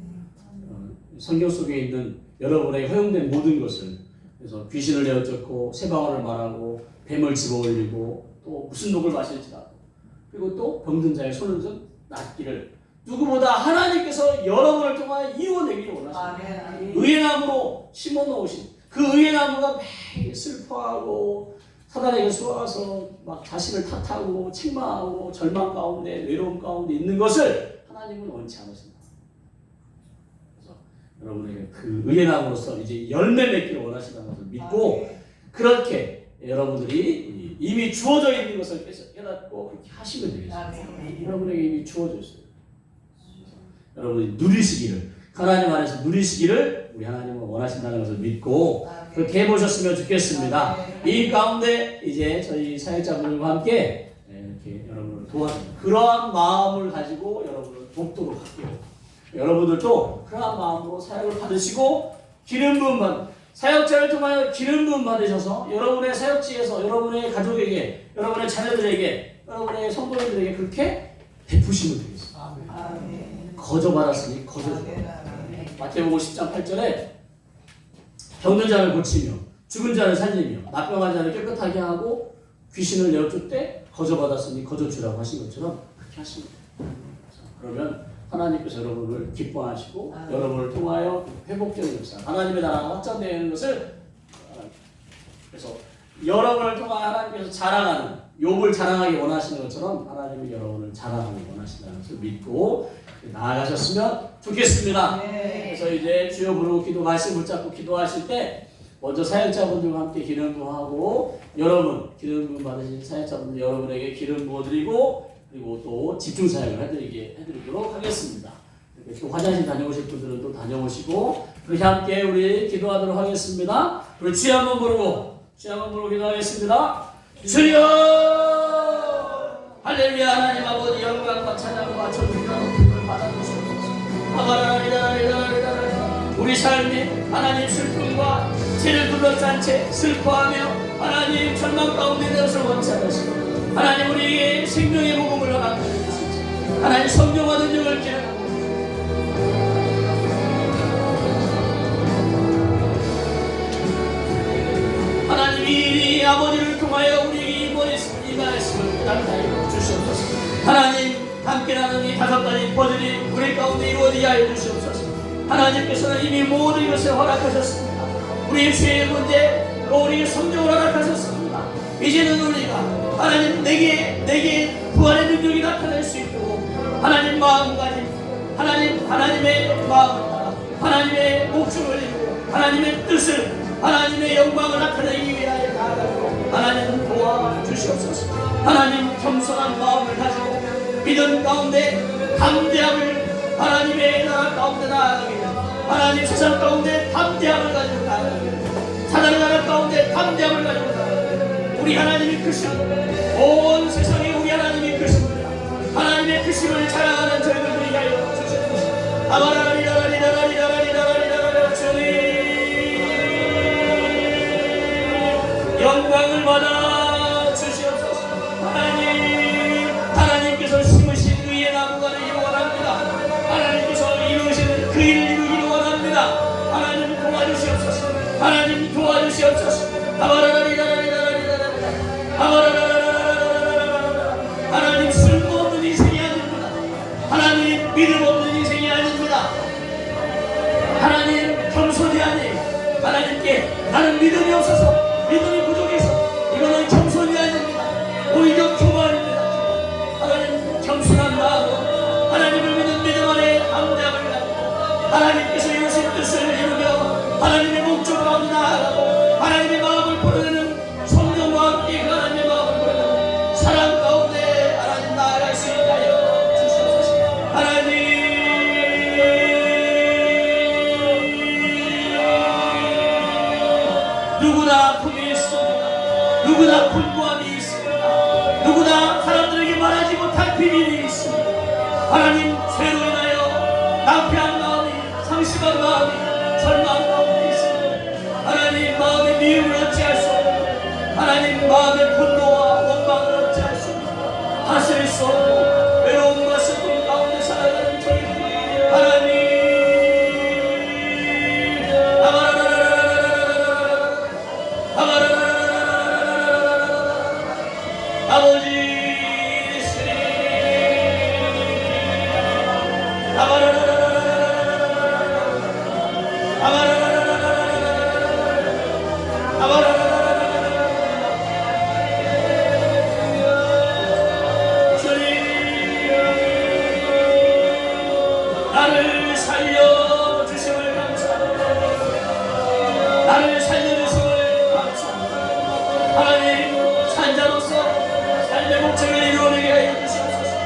성경 속에 있는 여러분의 허용된 모든 것을 그래서 귀신을 내어쫓고 세방언을 말하고 뱀을 집어올리고 또 무슨 독을 마실지라도 그리고 또 병든 자의 손을 좀 낫기를 누구보다 하나님께서 여러분을 통하여 이루어내기를 원하십니다. 의의 나무로 심어놓으신 그 의의 나무가 매일 슬퍼하고 사단에게 쏘아서 막 자신을 탓하고 책망하고 절망 가운데 외로움 가운데 있는 것을 하나님은 원치 않으신다. 그래서 여러분에게 그 의의 나무로서 이제 열매 맺기를 원하신다는 것을 믿고 그렇게 여러분들이 이미 주어져 있는 것을 깨닫고 그렇게 하시면 되겠습니다. 여러분에게 이미 주어져 있어요. 여러분이 누리시기를 하나님 안에서 누리시기를 우리 하나님은 원하신다는 것을 믿고 그렇게 해보셨으면 좋겠습니다. 이 가운데 이제 저희 사역자분들과 함께 이렇게 여러분을 도와줍니다. 그러한 마음을 가지고 여러분을 돕도록 할게요. 여러분들도 그러한 마음으로 사역을 받으시고 기름 부음 받 사역자를 통하여 기름 부음 받으셔서 여러분의 사역지에서 여러분의 가족에게 여러분의 자녀들에게 여러분의 성도님들에게 그렇게 베푸시면 되겠습니다. 거저 받았으니 거저 줘. 마태복음 10장 8절에 병든 자를 고치며 죽은 자를 살리며 나병한 자를 깨끗하게 하고 귀신을 내어쫓되 거저 받았으니 거저 주라고 하신 것처럼 그렇게 하십니다. 그러면 하나님께서 여러분을 기뻐하시고 여러분을 통하여 회복되는 역사 하나님의 나라가 확장되는 것을 그래서 여러분을 통하여 하나님께서 자랑하는 욥을 자랑하기 원하시는 것처럼 하나님이 여러분을 자랑하기 원하신다는 것을 믿고 나아가셨으면 좋겠습니다. 그래서 이제 주여 부르고 기도 말씀 붙잡고 기도하실 때 먼저 사역자분들과 함께 기름 부어하고 여러분 기름 부어 받으신 사역자분들 여러분에게 기름 부어드리고 그리고 또 집중 사역을 해드리도록 하겠습니다. 이렇게 또 화장실 다녀오실 분들은 또 다녀오시고 그렇게 함께 우리 기도하도록 하겠습니다. 우리 주여 한번 부르고 기도하겠습니다. 주여 할렐루야. 하나님 아버지 영광과 찬양과 존귀와 높임을 받아주시옵소서. 우리 삶이 하나님 슬픔과 죄를 둘러싼 채 슬퍼하며 하나님 절망 가운데 있는 것을 원치 않으시고 하나님 우리에게 생명의 복음을 허락하시옵소서. 하나님 성령과 능력을 기억하고 하나님이 아버지를 통하여 우리 이 말씀을 나타내 주시옵소서. 하나님 함께 나눈 이 다섯 가지 퍼즐이 우리 가운데 이루어지게 하여 주시옵소서. 하나님께서는 이미 모든 것을 허락하셨습니다. 우리의 죄의 문제 또 우리의 성령을 허락하셨습니다. 이제는 우리가 하나님 내게 부활의 능력이 나타날 수 있도록 하나님 마음가짐 하나님의 마음을 따라 하나님의 목숨을 이루고 하나님의 뜻을 하나님의 영광을 나타내기 위하여 나아가도록 하나님 도와주시옵소서. 하나님 겸손한 마음을 가지고 믿음 가운데 담대함을 하나님의 나라 가운데 나아가게 하나님 세상 가운데 담대함을 가지고 나아가게 사단의 나라 가운데 담대함을 가지고 나아가게 우리 하나님이 크시고 온 세상에 우리 하나님이 크십니다. 하나님의 크심을 자랑하는 저희들 되게 하여 주시옵소서. 아바라리라라리라라리라라리라라리라 주님 영광을 받아 주시옵소서. 하나님께서 심으신 의의 나무가 되기를 원합니다. 하나님께서 이루시는 그 일을 이루기를 원합니다. 하나님 도와주시옵소서. 하나님 도와주시옵소서. 하나님 쓸모없는 인생이 아닙니다. 하나님 믿음 없는 인생이 아닙니다. 하나님 겸손이 아니 하나님께 나는 믿음이 없어서 믿음이 부족해서 이거는 겸손이 아닙니다. 오히려 교만입니다. 하나님 겸손한 마음으로 하나님을 믿는 믿음 안에 담대함을 가지고 하나님께서 이루신 뜻을 이루며 하나님의 목적 가운데 나아가고 하나님의 마음을 보내는 성령과 함께 하나님의 마음을 보내는 사랑 가운데 하나님 나아갈 수 있게 하여 주시옵소서. 하나님 누구나 분고함이 있습니다. 누구나 사람들에게 말하지 못할 비밀이 있습니다. 하나님 죄로 인하여 낭패한 마음이, 상심한 마음이, 절망한 마음이 있습니다. 하나님 마음의 미움을 어찌할 수 없고, 하나님 마음의 분노와 원망을 어찌할 수 없고, 하실 수 없고 외로움과 슬픔 가운데 살아가는 저희들 하나님 아버지 나를 살려주심을 감사합니다. 나를 살려주심을 감사합니다. 하나님 산자로서 삶의 목적을 이루어내게 하여 주시옵소서.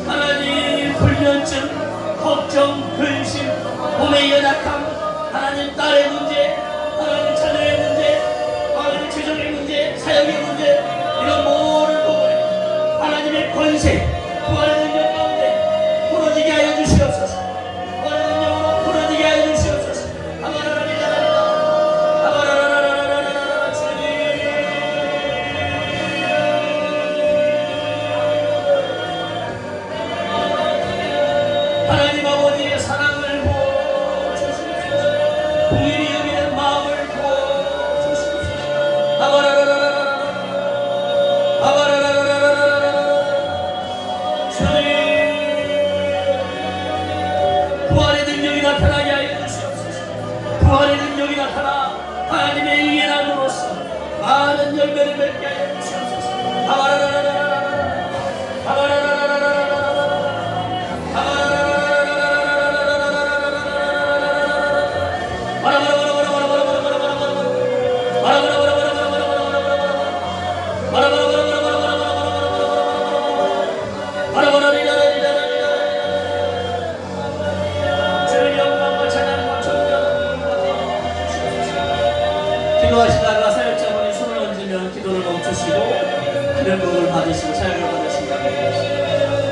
하나님 불면증, 걱정, 근심, 몸의 연약함, 하나님 딸의 문제, 하나님 자녀의 문제, 하나님 재정의 문제, 사역의 문제, 이런 모든 부분에 하나님의 권세, 부활의 능력 가운데 풀어지게 하여 주시옵소서. 부활의 능력으로 풀어지게 하여 주시옵소서. 하나님 아버지의 사랑을 부어주시옵소서. 공일이 여기는 마음을 부어주시옵소서. 부활의 능력이 나타나게 하여 주시옵소서. 부활의 능력이 나타나 하나님의 의의 나무로서 많은 열매를 맺게 하여 주시옵소서. 기도하시다가 사역자분이 손을 얹으면 기도를 멈추시고 기념품을 받으시고 사역을 받으신다.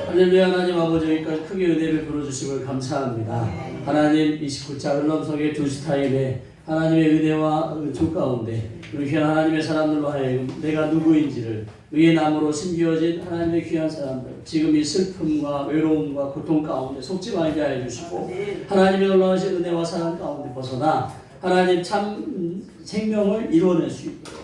할렐루야. 하나님 아버지 여기까지 크게 은혜를 부어주심을 감사합니다. 하나님 29차 흘럼속의 2시 타임에 하나님의 은혜와 은총 가운데 우리 귀한 하나님의 사람들로 하여금 내가 누구인지를 의의 나무로 심기어진 하나님의 귀한 사람들, 지금 이 슬픔과 외로움과 고통 가운데 속지 말게 하여 주시고 하나님의 놀라우신 은혜와 사랑 가운데 벗어나 하나님 참 생명을 이루어낼 수 있도록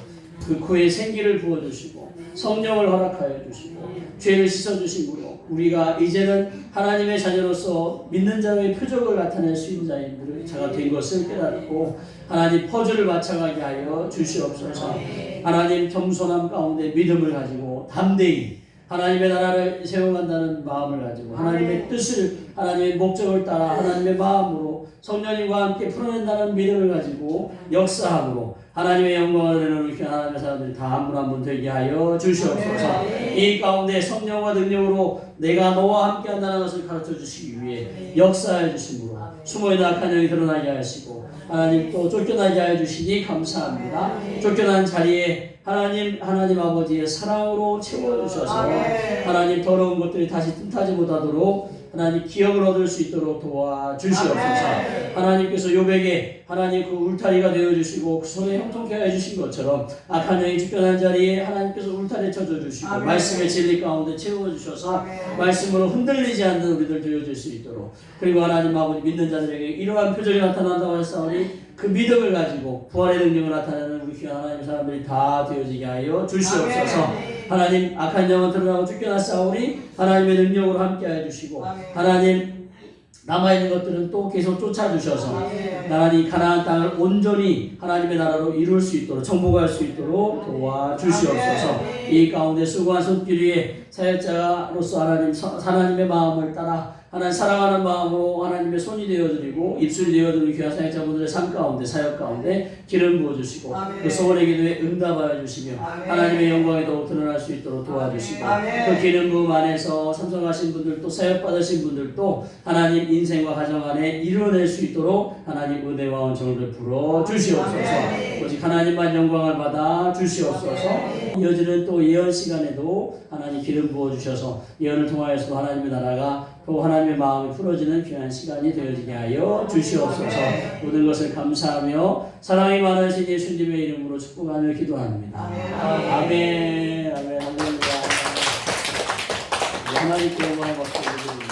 그 코에 생기를 부어주시고 성령을 허락하여 주시고 죄를 씻어주심으로 우리가 이제는 하나님의 자녀로서 믿는 자의 표적을 나타낼 수 있는 자가 된 것을 깨닫고 하나님 퍼즐을 맞춰가게 하여 주시옵소서. 하나님 겸손함 가운데 믿음을 가지고 담대히 하나님의 나라를 세워간다는 마음을 가지고 하나님의 뜻을, 하나님의 목적을 따라 하나님의 마음으로 성령님과 함께 풀어낸다는 믿음을 가지고 역사함으로 하나님의 영광을 내놓는 하나님의 사람들이 다 한 분 한 분 되게 하여 주시옵소서. 이 가운데 성령과 능력으로 내가 너와 함께 한다는 것을 가르쳐 주시기 위해 역사해 주심으로 숨어있는 악한 영이 드러나게 하시고 하나님 또 쫓겨나게 하여 주시니 감사합니다. 쫓겨난 자리에 하나님 아버지의 사랑으로 채워주셔서 하나님 더러운 것들이 다시 틈타지 못하도록 하나님 기억을 얻을 수 있도록 도와주시옵소서. 하나님께서 요백에 하나님 그 울타리가 되어주시고 그 손에 형통케 해주신 것처럼 악한 영이 쫓겨난 자리에 하나님께서 울타리 쳐줘주시고 말씀의 진리 가운데 채워주셔서 말씀으로 흔들리지 않는 우리들 되어줄 수 있도록, 그리고 하나님 아버지 믿는 자들에게 이러한 표적이 나타난다고 했사오니 그 믿음을 가지고 부활의 능력을 나타내는 우리 귀한 하나님의 사람들이 다 되어지게 하여 주시옵소서. 하나님 악한 영은 드러나고 쫓겨났사오니 하나님의 능력으로 함께하여 주시고, 하나님 남아있는 것들은 또 계속 쫓아주셔서 하나님 가나안 땅을 온전히 하나님의 나라로 이룰 수 있도록 정복할 수 있도록 도와주시옵소서. 이 가운데 수고한 손길 위에 사역자로서 하나님의 마음을 따라 하나님 사랑하는 마음으로 하나님의 손이 되어드리고 입술이 되어드리는 귀한 사역자분들의 삶 가운데 사역 가운데 기름 부어주시고 그 소원의 기도에 응답하여 주시며 하나님의 영광이 더욱 드러날 수 있도록 도와주시고, 그 기름 부음 안에서 삼성하신 분들도 사역 받으신 분들도 하나님 인생과 가정 안에 이루어낼 수 있도록 하나님 은혜와 은총을 베풀어 주시옵소서. 오직 하나님만 영광을 받아 주시옵소서. 이어지는 또 예언 시간에도 하나님 기름 부어 주셔서 예언을 통하여서도 하나님의 나라가 또 하나님의 마음이 풀어지는 귀한 시간이 되어지게 하여 주시옵소서. 모든 것을 감사하며 사랑이 많으신 예수님의 이름으로 축복하며 기도합니다. 아멘. 아멘. 할렐루야. 하나님께 영광을 받고